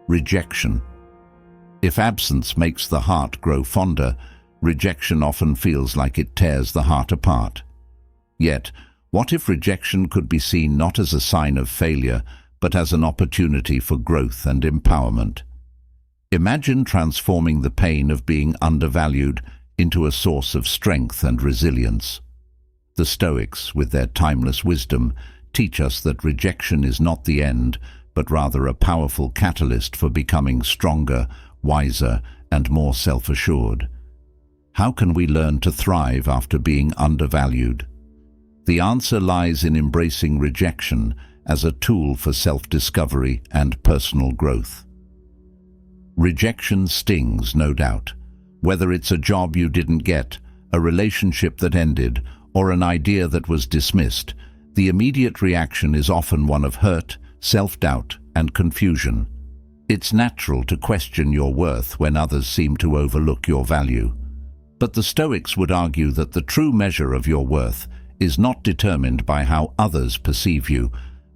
rejection. If absence makes the heart grow fonder, rejection often feels like it tears the heart apart. Yet, what if rejection could be seen not as a sign of failure, but as an opportunity for growth and empowerment? Imagine transforming the pain of being undervalued into a source of strength and resilience. The Stoics, with their timeless wisdom, teach us that rejection is not the end, but rather a powerful catalyst for becoming stronger, wiser, and more self-assured. How can we learn to thrive after being undervalued? The answer lies in embracing rejection as a tool for self-discovery and personal growth. Rejection stings, no doubt. Whether it's a job you didn't get, a relationship that ended, or an idea that was dismissed, the immediate reaction is often one of hurt, self-doubt, and confusion. It's natural to question your worth when others seem to overlook your value. But the Stoics would argue that the true measure of your worth is not determined by how others perceive you,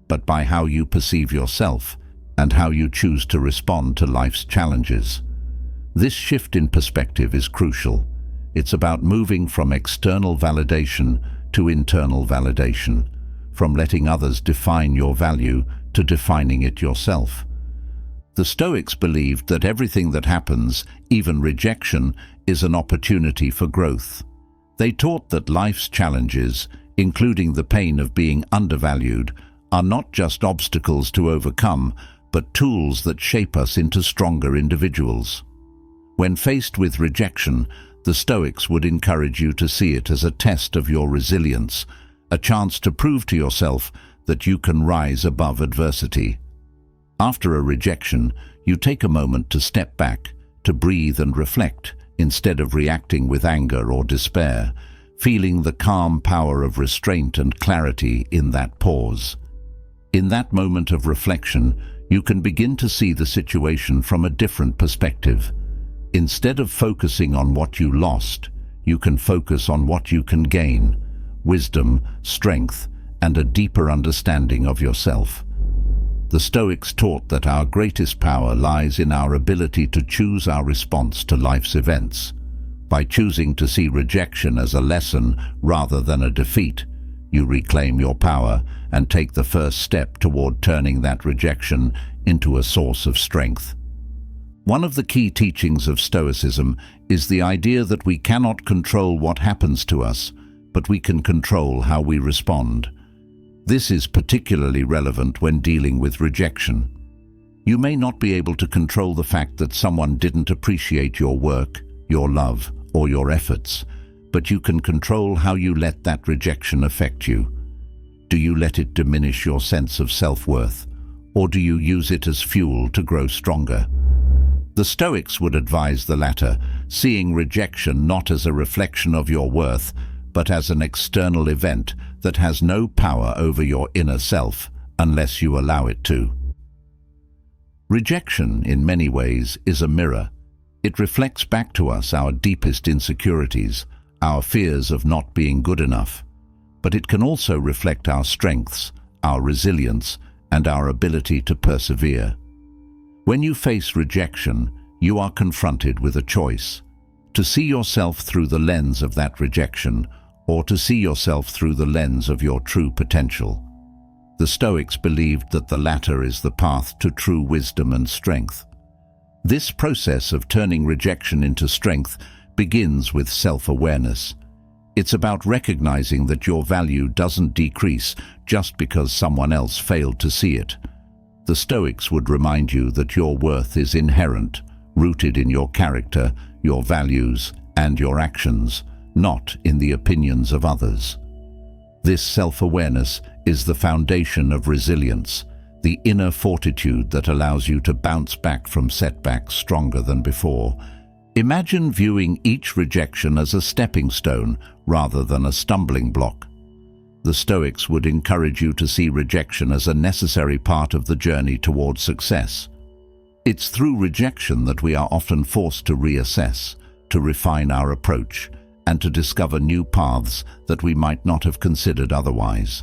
but by how you perceive yourself and how you choose to respond to life's challenges. This shift in perspective is crucial. It's about moving from external validation to internal validation, from letting others define your value to defining it yourself. The Stoics believed that everything that happens, even rejection, is an opportunity for growth. They taught that life's challenges, including the pain of being undervalued, are not just obstacles to overcome, but tools that shape us into stronger individuals. When faced with rejection, the Stoics would encourage you to see it as a test of your resilience, a chance to prove to yourself that you can rise above adversity. After a rejection, you take a moment to step back, to breathe and reflect, instead of reacting with anger or despair, feeling the calm power of restraint and clarity in that pause. In that moment of reflection, you can begin to see the situation from a different perspective. Instead of focusing on what you lost, you can focus on what you can gain: wisdom, strength, and a deeper understanding of yourself. The Stoics taught that our greatest power lies in our ability to choose our response to life's events. By choosing to see rejection as a lesson rather than a defeat, you reclaim your power and take the first step toward turning that rejection into a source of strength. One of the key teachings of Stoicism is the idea that we cannot control what happens to us, but we can control how we respond. This is particularly relevant when dealing with rejection. You may not be able to control the fact that someone didn't appreciate your work, your love, or your efforts, but you can control how you let that rejection affect you. Do you let it diminish your sense of self-worth, or do you use it as fuel to grow stronger? The Stoics would advise the latter, seeing rejection not as a reflection of your worth, but as an external event that has no power over your inner self unless you allow it to. Rejection, in many ways, is a mirror. It reflects back to us our deepest insecurities, our fears of not being good enough. But it can also reflect our strengths, our resilience, and our ability to persevere. When you face rejection, you are confronted with a choice: to see yourself through the lens of that rejection, or to see yourself through the lens of your true potential. The Stoics believed that the latter is the path to true wisdom and strength. This process of turning rejection into strength begins with self-awareness. It's about recognizing that your value doesn't decrease just because someone else failed to see it. The Stoics would remind you that your worth is inherent, rooted in your character, your values, and your actions, not in the opinions of others. This self-awareness is the foundation of resilience, the inner fortitude that allows you to bounce back from setbacks stronger than before. Imagine viewing each rejection as a stepping stone rather than a stumbling block. The Stoics would encourage you to see rejection as a necessary part of the journey towards success. It's through rejection that we are often forced to reassess, to refine our approach, and to discover new paths that we might not have considered otherwise.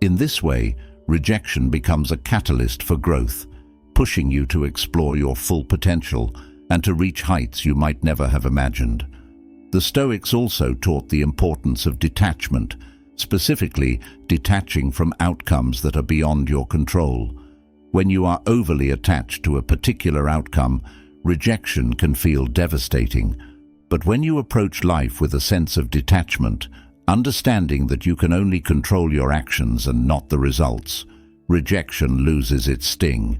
In this way, rejection becomes a catalyst for growth, pushing you to explore your full potential and to reach heights you might never have imagined. The Stoics also taught the importance of detachment, specifically detaching from outcomes that are beyond your control. When you are overly attached to a particular outcome, rejection can feel devastating. But when you approach life with a sense of detachment, understanding that you can only control your actions and not the results, rejection loses its sting.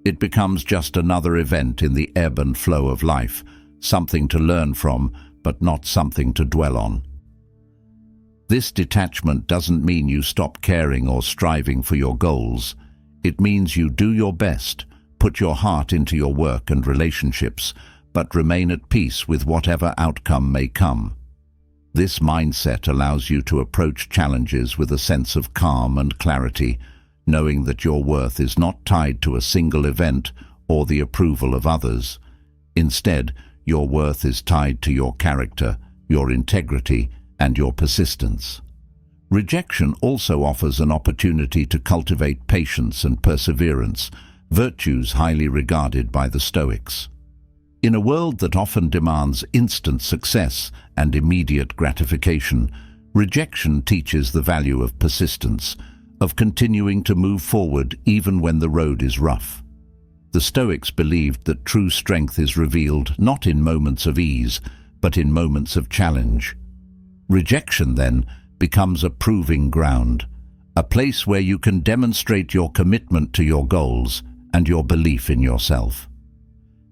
It becomes just another event in the ebb and flow of life, something to learn from, but not something to dwell on. This detachment doesn't mean you stop caring or striving for your goals. It means you do your best, put your heart into your work and relationships, but remain at peace with whatever outcome may come. This mindset allows you to approach challenges with a sense of calm and clarity, knowing that your worth is not tied to a single event or the approval of others. Instead, your worth is tied to your character, your integrity, and your persistence. Rejection also offers an opportunity to cultivate patience and perseverance, virtues highly regarded by the Stoics. In a world that often demands instant success and immediate gratification, rejection teaches the value of persistence, of continuing to move forward even when the road is rough. The Stoics believed that true strength is revealed not in moments of ease, but in moments of challenge. Rejection, then, becomes a proving ground, a place where you can demonstrate your commitment to your goals and your belief in yourself.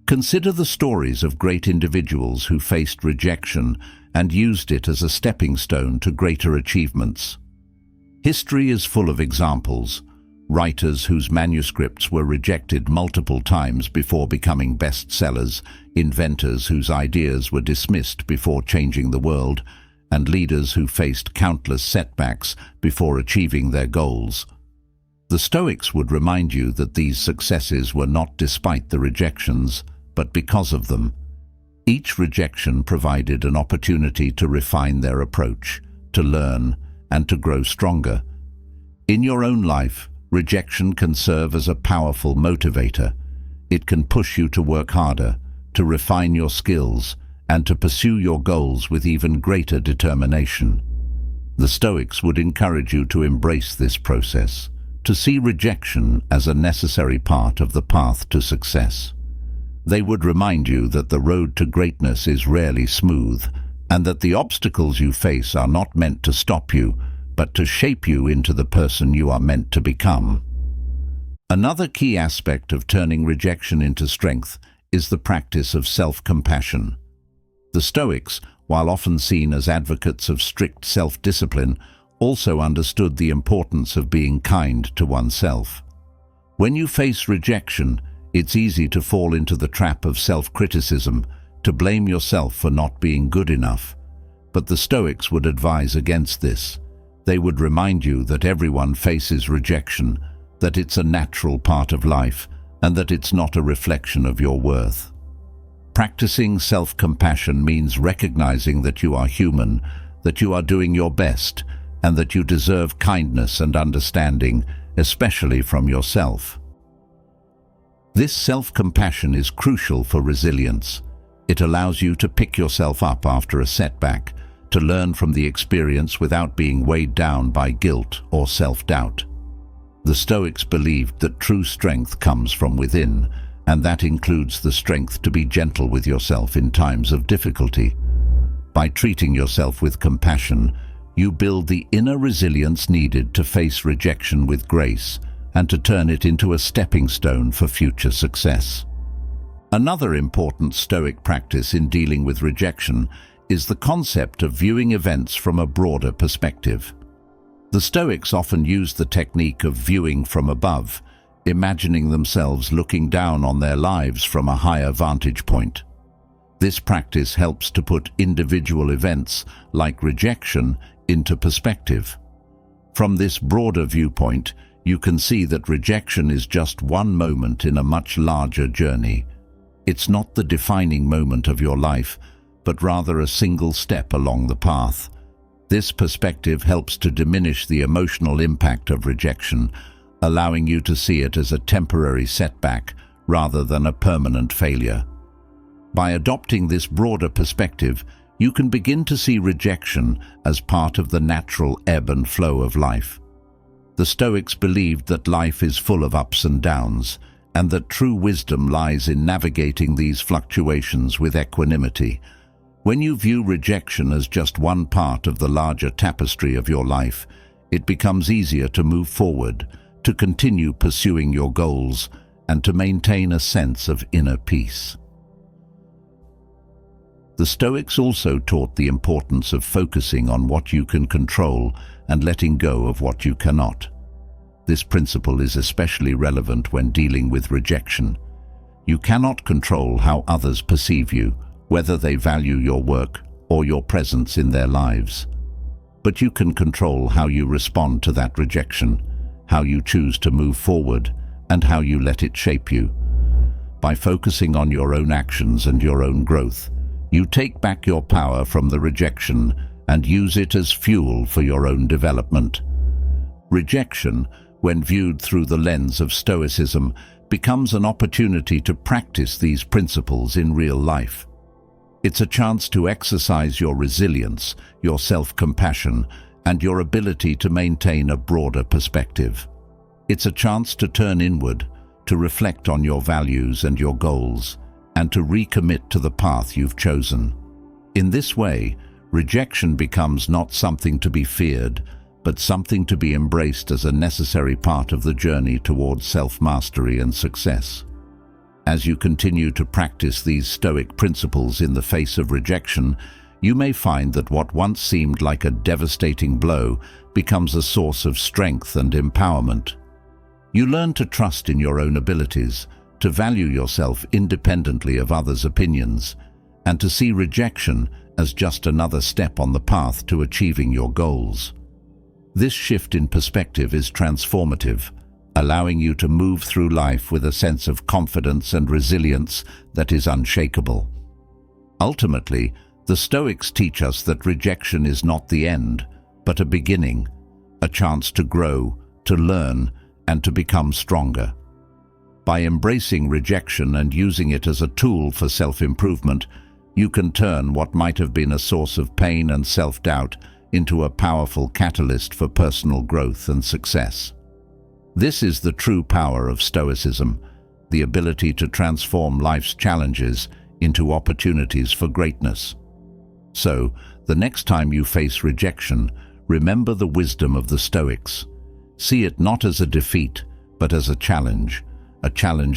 Consider the stories of great individuals who faced rejection and used it as a stepping stone to greater achievements. History is full of examples: writers whose manuscripts were rejected multiple times before becoming bestsellers, inventors whose ideas were dismissed before changing the world, and leaders who faced countless setbacks before achieving their goals. The Stoics would remind you that these successes were not despite the rejections, but because of them. Each rejection provided an opportunity to refine their approach, to learn, and to grow stronger. In your own life, rejection can serve as a powerful motivator. It can push you to work harder, to refine your skills, and to pursue your goals with even greater determination. The Stoics would encourage you to embrace this process, to see rejection as a necessary part of the path to success. They would remind you that the road to greatness is rarely smooth, and that the obstacles you face are not meant to stop you, but to shape you into the person you are meant to become. Another key aspect of turning rejection into strength is the practice of self-compassion. The Stoics, while often seen as advocates of strict self-discipline, also understood the importance of being kind to oneself. When you face rejection, it's easy to fall into the trap of self-criticism, to blame yourself for not being good enough. But the Stoics would advise against this. They would remind you that everyone faces rejection, that it's a natural part of life, and that it's not a reflection of your worth. Practicing self-compassion means recognizing that you are human, that you are doing your best, and that you deserve kindness and understanding, especially from yourself. This self-compassion is crucial for resilience. It allows you to pick yourself up after a setback, to learn from the experience without being weighed down by guilt or self-doubt. The Stoics believed that true strength comes from within, and that includes the strength to be gentle with yourself in times of difficulty. By treating yourself with compassion, you build the inner resilience needed to face rejection with grace and to turn it into a stepping stone for future success. Another important Stoic practice in dealing with rejection is the concept of viewing events from a broader perspective. The Stoics often use the technique of viewing from above, imagining themselves looking down on their lives from a higher vantage point. This practice helps to put individual events, like rejection, into perspective. From this broader viewpoint, you can see that rejection is just one moment in a much larger journey. It's not the defining moment of your life, but rather a single step along the path. This perspective helps to diminish the emotional impact of rejection, allowing you to see it as a temporary setback rather than a permanent failure. By adopting this broader perspective, you can begin to see rejection as part of the natural ebb and flow of life. The Stoics believed that life is full of ups and downs, and that true wisdom lies in navigating these fluctuations with equanimity. When you view rejection as just one part of the larger tapestry of your life, it becomes easier to move forward, to continue pursuing your goals, and to maintain a sense of inner peace. The Stoics also taught the importance of focusing on what you can control and letting go of what you cannot. This principle is especially relevant when dealing with rejection. You cannot control how others perceive you, whether they value your work or your presence in their lives. But you can control how you respond to that rejection, how you choose to move forward, and how you let it shape you. By focusing on your own actions and your own growth, you take back your power from the rejection and use it as fuel for your own development. Rejection, when viewed through the lens of Stoicism, becomes an opportunity to practice these principles in real life. It's a chance to exercise your resilience, your self-compassion, and your ability to maintain a broader perspective. It's a chance to turn inward, to reflect on your values and your goals, and to recommit to the path you've chosen. In this way, rejection becomes not something to be feared, but something to be embraced as a necessary part of the journey towards self-mastery and success. As you continue to practice these Stoic principles in the face of rejection, you may find that what once seemed like a devastating blow becomes a source of strength and empowerment. You learn to trust in your own abilities, to value yourself independently of others' opinions, and to see rejection as just another step on the path to achieving your goals. This shift in perspective is transformative, allowing you to move through life with a sense of confidence and resilience that is unshakable. Ultimately, the Stoics teach us that rejection is not the end, but a beginning, a chance to grow, to learn, and to become stronger. By embracing rejection and using it as a tool for self-improvement, you can turn what might have been a source of pain and self-doubt into a powerful catalyst for personal growth and success. This is the true power of Stoicism, the ability to transform life's challenges into opportunities for greatness. So, the next time you face rejection, remember the wisdom of the Stoics. See it not as a defeat, but as a challenge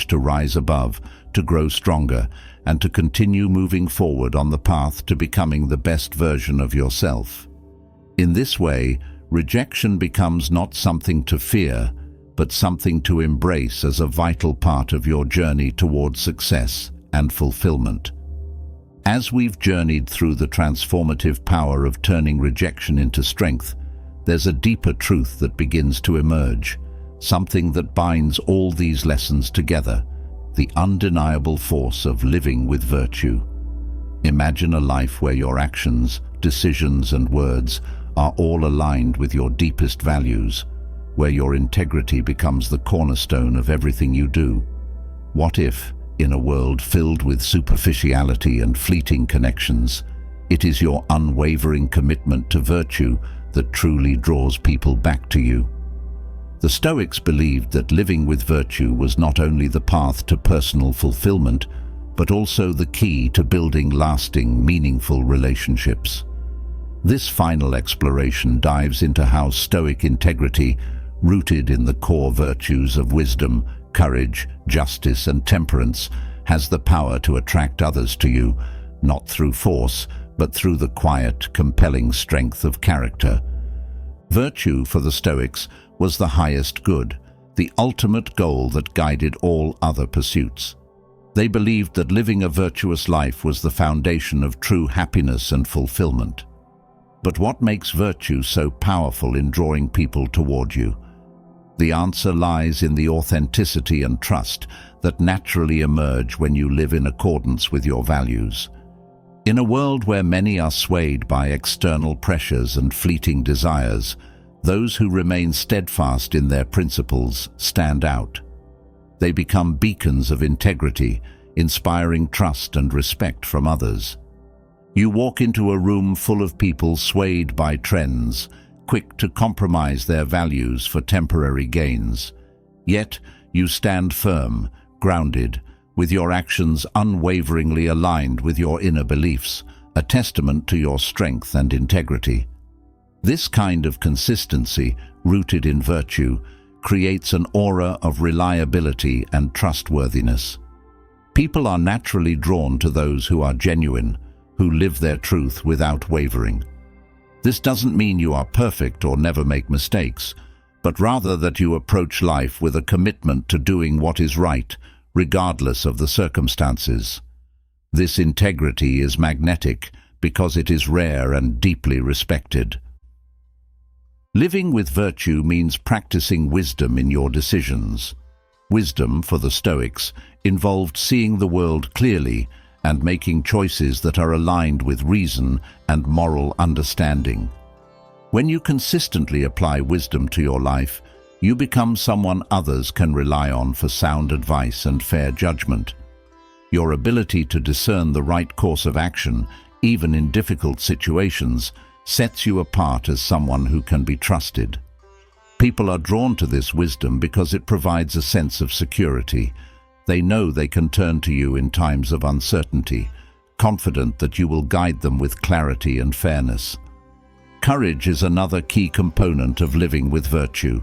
to rise above, to grow stronger, and to continue moving forward on the path to becoming the best version of yourself. In this way, rejection becomes not something to fear, but something to embrace as a vital part of your journey towards success and fulfillment. As we've journeyed through the transformative power of turning rejection into strength, there's a deeper truth that begins to emerge, something that binds all these lessons together, the undeniable force of living with virtue. Imagine a life where your actions, decisions, and words are all aligned with your deepest values, where your integrity becomes the cornerstone of everything you do. What if, In a world filled with superficiality and fleeting connections, it is your unwavering commitment to virtue that truly draws people back to you. The Stoics believed that living with virtue was not only the path to personal fulfillment, but also the key to building lasting, meaningful relationships. This final exploration dives into how Stoic integrity, rooted in the core virtues of wisdom, courage, justice, and temperance, has the power to attract others to you, not through force, but through the quiet, compelling strength of character. Virtue, for the Stoics, was the highest good, the ultimate goal that guided all other pursuits. They believed that living a virtuous life was the foundation of true happiness and fulfillment. But what makes virtue so powerful in drawing people toward you? The answer lies in the authenticity and trust that naturally emerge when you live in accordance with your values. In a world where many are swayed by external pressures and fleeting desires, those who remain steadfast in their principles stand out. They become beacons of integrity, inspiring trust and respect from others. You walk into a room full of people swayed by trends, quick to compromise their values for temporary gains. Yet, you stand firm, grounded, with your actions unwaveringly aligned with your inner beliefs, a testament to your strength and integrity. This kind of consistency, rooted in virtue, creates an aura of reliability and trustworthiness. People are naturally drawn to those who are genuine, who live their truth without wavering. This doesn't mean you are perfect or never make mistakes, but rather that you approach life with a commitment to doing what is right, regardless of the circumstances. This integrity is magnetic because it is rare and deeply respected. Living with virtue means practicing wisdom in your decisions. Wisdom, for the Stoics, involved seeing the world clearly and making choices that are aligned with reason and moral understanding. When you consistently apply wisdom to your life, you become someone others can rely on for sound advice and fair judgment. Your ability to discern the right course of action, even in difficult situations, sets you apart as someone who can be trusted. People are drawn to this wisdom because it provides a sense of security. They know they can turn to you in times of uncertainty, confident that you will guide them with clarity and fairness. Courage is another key component of living with virtue.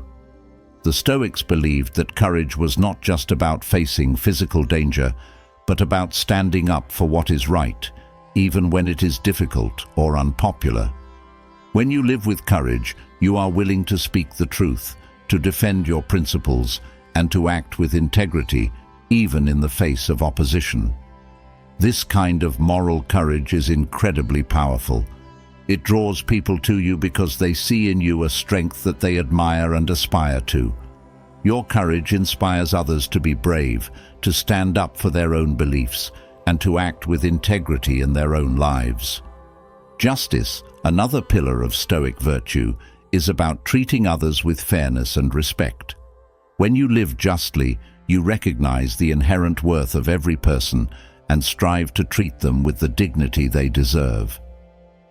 The Stoics believed that courage was not just about facing physical danger, but about standing up for what is right, even when it is difficult or unpopular. When you live with courage, you are willing to speak the truth, to defend your principles, and to act with integrity, even in the face of opposition. This kind of moral courage is incredibly powerful. It draws people to you because they see in you a strength that they admire and aspire to. Your courage inspires others to be brave, to stand up for their own beliefs, and to act with integrity in their own lives. Justice, another pillar of Stoic virtue, is about treating others with fairness and respect. When you live justly, you recognize the inherent worth of every person and strive to treat them with the dignity they deserve.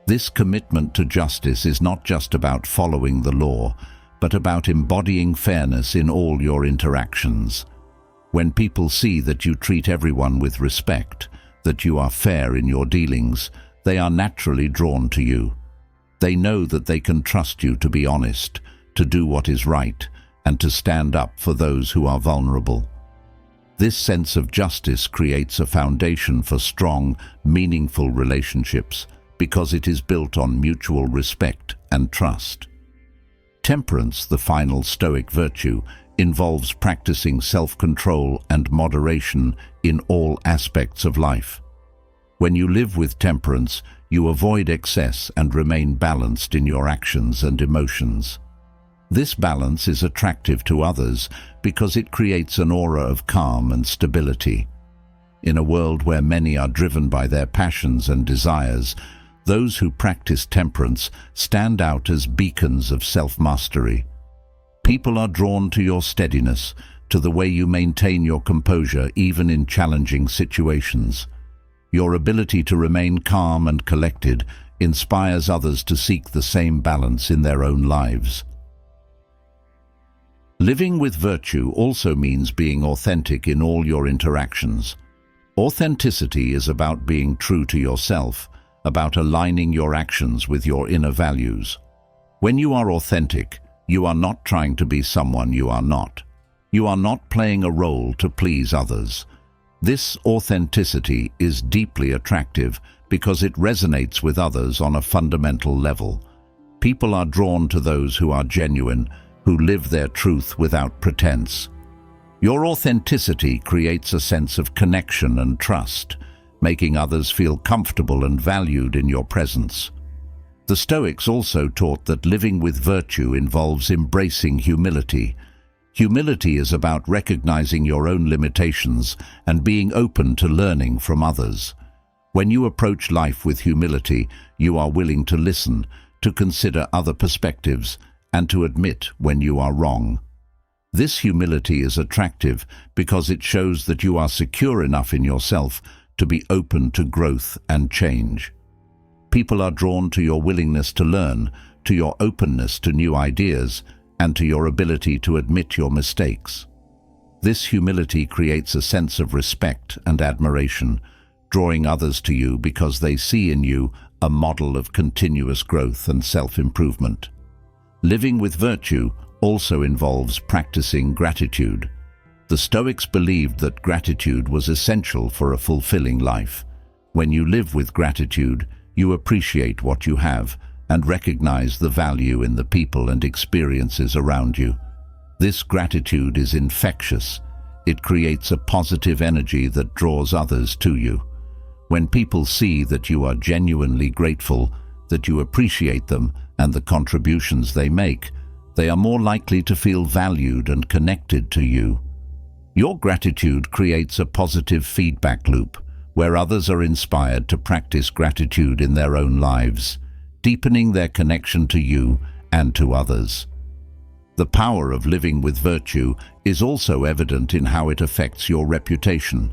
This commitment to justice is not just about following the law, but about embodying fairness in all your interactions. When people see that you treat everyone with respect, that you are fair in your dealings, they are naturally drawn to you. They know that they can trust you to be honest, to do what is right, and to stand up for those who are vulnerable. This sense of justice creates a foundation for strong, meaningful relationships because it is built on mutual respect and trust. Temperance, the final Stoic virtue, involves practicing self-control and moderation in all aspects of life. When you live with temperance, you avoid excess and remain balanced in your actions and emotions. This balance is attractive to others because it creates an aura of calm and stability. In a world where many are driven by their passions and desires, those who practice temperance stand out as beacons of self-mastery. People are drawn to your steadiness, to the way you maintain your composure even in challenging situations. Your ability to remain calm and collected inspires others to seek the same balance in their own lives. Living with virtue also means being authentic in all your interactions. Authenticity is about being true to yourself, about aligning your actions with your inner values. When you are authentic, you are not trying to be someone you are not. You are not playing a role to please others. This authenticity is deeply attractive because it resonates with others on a fundamental level. People are drawn to those who are genuine, who live their truth without pretense. Your authenticity creates a sense of connection and trust, making others feel comfortable and valued in your presence. The Stoics also taught that living with virtue involves embracing humility. Humility is about recognizing your own limitations and being open to learning from others. When you approach life with humility, you are willing to listen, to consider other perspectives, and to admit when you are wrong. This humility is attractive because it shows that you are secure enough in yourself to be open to growth and change. People are drawn to your willingness to learn, to your openness to new ideas, and to your ability to admit your mistakes. This humility creates a sense of respect and admiration, drawing others to you because they see in you a model of continuous growth and self-improvement. Living with virtue also involves practicing gratitude. The Stoics believed that gratitude was essential for a fulfilling life. When you live with gratitude, you appreciate what you have and recognize the value in the people and experiences around you. This gratitude is infectious. It creates a positive energy that draws others to you. When people see that you are genuinely grateful, that you appreciate them and the contributions they make, they are more likely to feel valued and connected to you. Your gratitude creates a positive feedback loop, where others are inspired to practice gratitude in their own lives, deepening their connection to you and to others. The power of living with virtue is also evident in how it affects your reputation.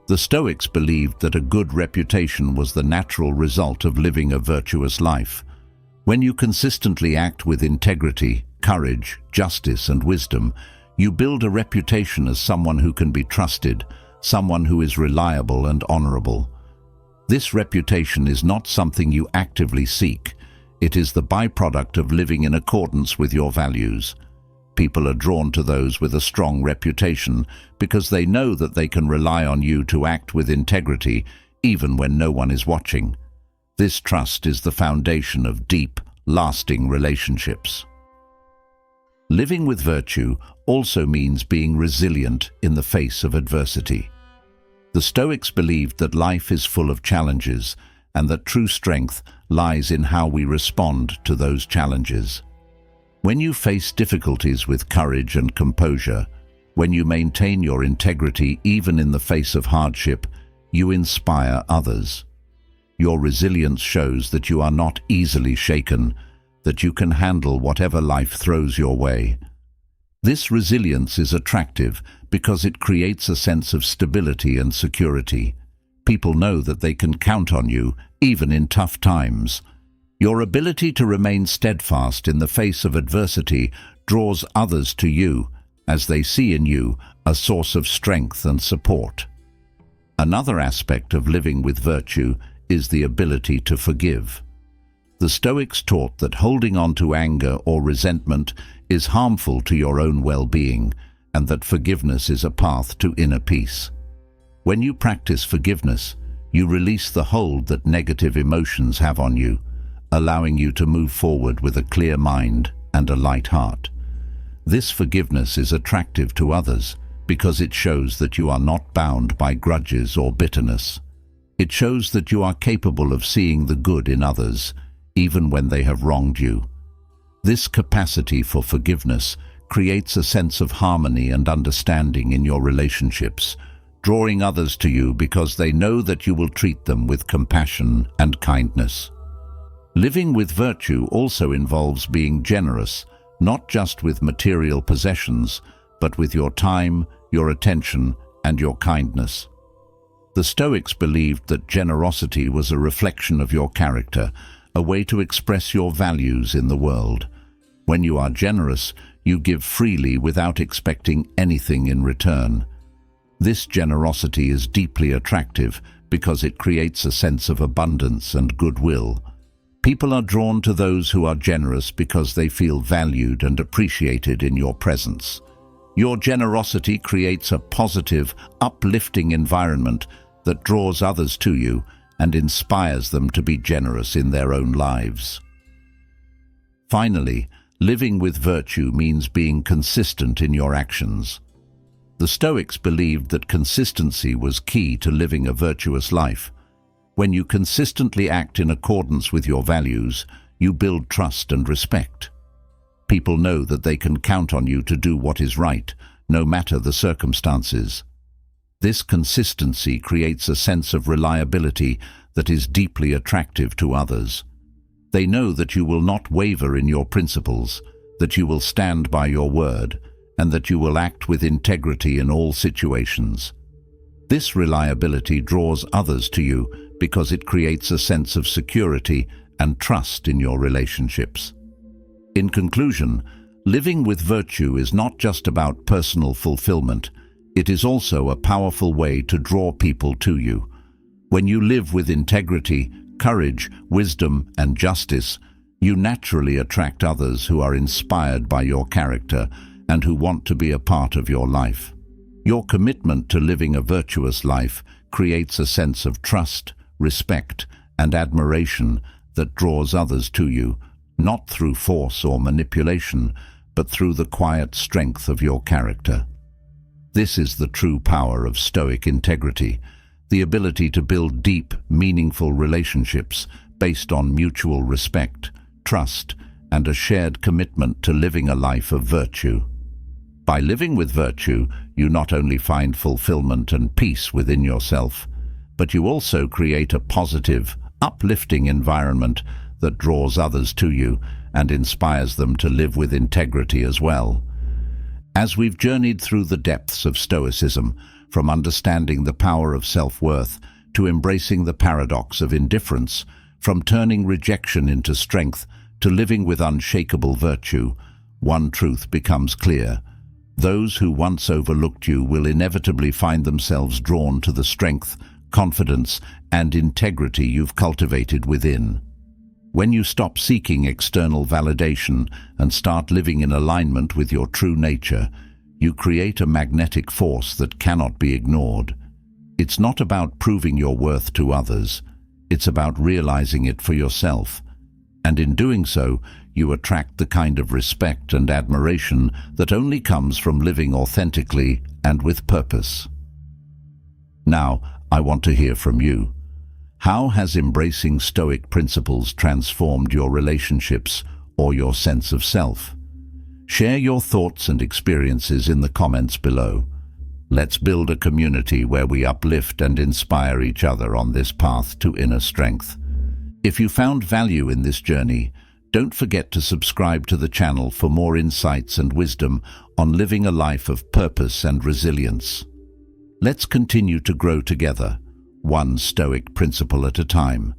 The Stoics believed that a good reputation was the natural result of living a virtuous life. When you consistently act with integrity, courage, justice, and wisdom, you build a reputation as someone who can be trusted, someone who is reliable and honorable. This reputation is not something you actively seek. It is the byproduct of living in accordance with your values. People are drawn to those with a strong reputation because they know that they can rely on you to act with integrity even when no one is watching. This trust is the foundation of deep, lasting relationships. Living with virtue also means being resilient in the face of adversity. The Stoics believed that life is full of challenges and that true strength lies in how we respond to those challenges. When you face difficulties with courage and composure, when you maintain your integrity even in the face of hardship, you inspire others. Your resilience shows that you are not easily shaken, that you can handle whatever life throws your way. This resilience is attractive because it creates a sense of stability and security. People know that they can count on you, even in tough times. Your ability to remain steadfast in the face of adversity draws others to you, as they see in you a source of strength and support. Another aspect of living with virtue is the ability to forgive. The Stoics taught that holding on to anger or resentment is harmful to your own well-being, and that forgiveness is a path to inner peace. When you practice forgiveness, you release the hold that negative emotions have on you, allowing you to move forward with a clear mind and a light heart. This forgiveness is attractive to others because it shows that you are not bound by grudges or bitterness. It shows that you are capable of seeing the good in others, even when they have wronged you. This capacity for forgiveness creates a sense of harmony and understanding in your relationships, drawing others to you because they know that you will treat them with compassion and kindness. Living with virtue also involves being generous, not just with material possessions, but with your time, your attention, and your kindness. The Stoics believed that generosity was a reflection of your character, a way to express your values in the world. When you are generous, you give freely without expecting anything in return. This generosity is deeply attractive because it creates a sense of abundance and goodwill. People are drawn to those who are generous because they feel valued and appreciated in your presence. Your generosity creates a positive, uplifting environment that draws others to you and inspires them to be generous in their own lives. Finally, living with virtue means being consistent in your actions. The Stoics believed that consistency was key to living a virtuous life. When you consistently act in accordance with your values, you build trust and respect. People know that they can count on you to do what is right, no matter the circumstances. This consistency creates a sense of reliability that is deeply attractive to others. They know that you will not waver in your principles, that you will stand by your word, and that you will act with integrity in all situations. This reliability draws others to you because it creates a sense of security and trust in your relationships. In conclusion, living with virtue is not just about personal fulfillment, it is also a powerful way to draw people to you. When you live with integrity, courage, wisdom, and justice, you naturally attract others who are inspired by your character and who want to be a part of your life. Your commitment to living a virtuous life creates a sense of trust, respect, and admiration that draws others to you, not through force or manipulation, but through the quiet strength of your character. This is the true power of Stoic integrity, the ability to build deep, meaningful relationships based on mutual respect, trust, and a shared commitment to living a life of virtue. By living with virtue, you not only find fulfillment and peace within yourself, but you also create a positive, uplifting environment that draws others to you and inspires them to live with integrity as well. As we've journeyed through the depths of Stoicism, from understanding the power of self-worth to embracing the paradox of indifference, from turning rejection into strength to living with unshakable virtue, one truth becomes clear. Those who once overlooked you will inevitably find themselves drawn to the strength, confidence, and integrity you've cultivated within. When you stop seeking external validation and start living in alignment with your true nature, you create a magnetic force that cannot be ignored. It's not about proving your worth to others, it's about realizing it for yourself. And in doing so, you attract the kind of respect and admiration that only comes from living authentically and with purpose. Now, I want to hear from you. How has embracing Stoic principles transformed your relationships or your sense of self? Share your thoughts and experiences in the comments below. Let's build a community where we uplift and inspire each other on this path to inner strength. If you found value in this journey, don't forget to subscribe to the channel for more insights and wisdom on living a life of purpose and resilience. Let's continue to grow together, one Stoic principle at a time.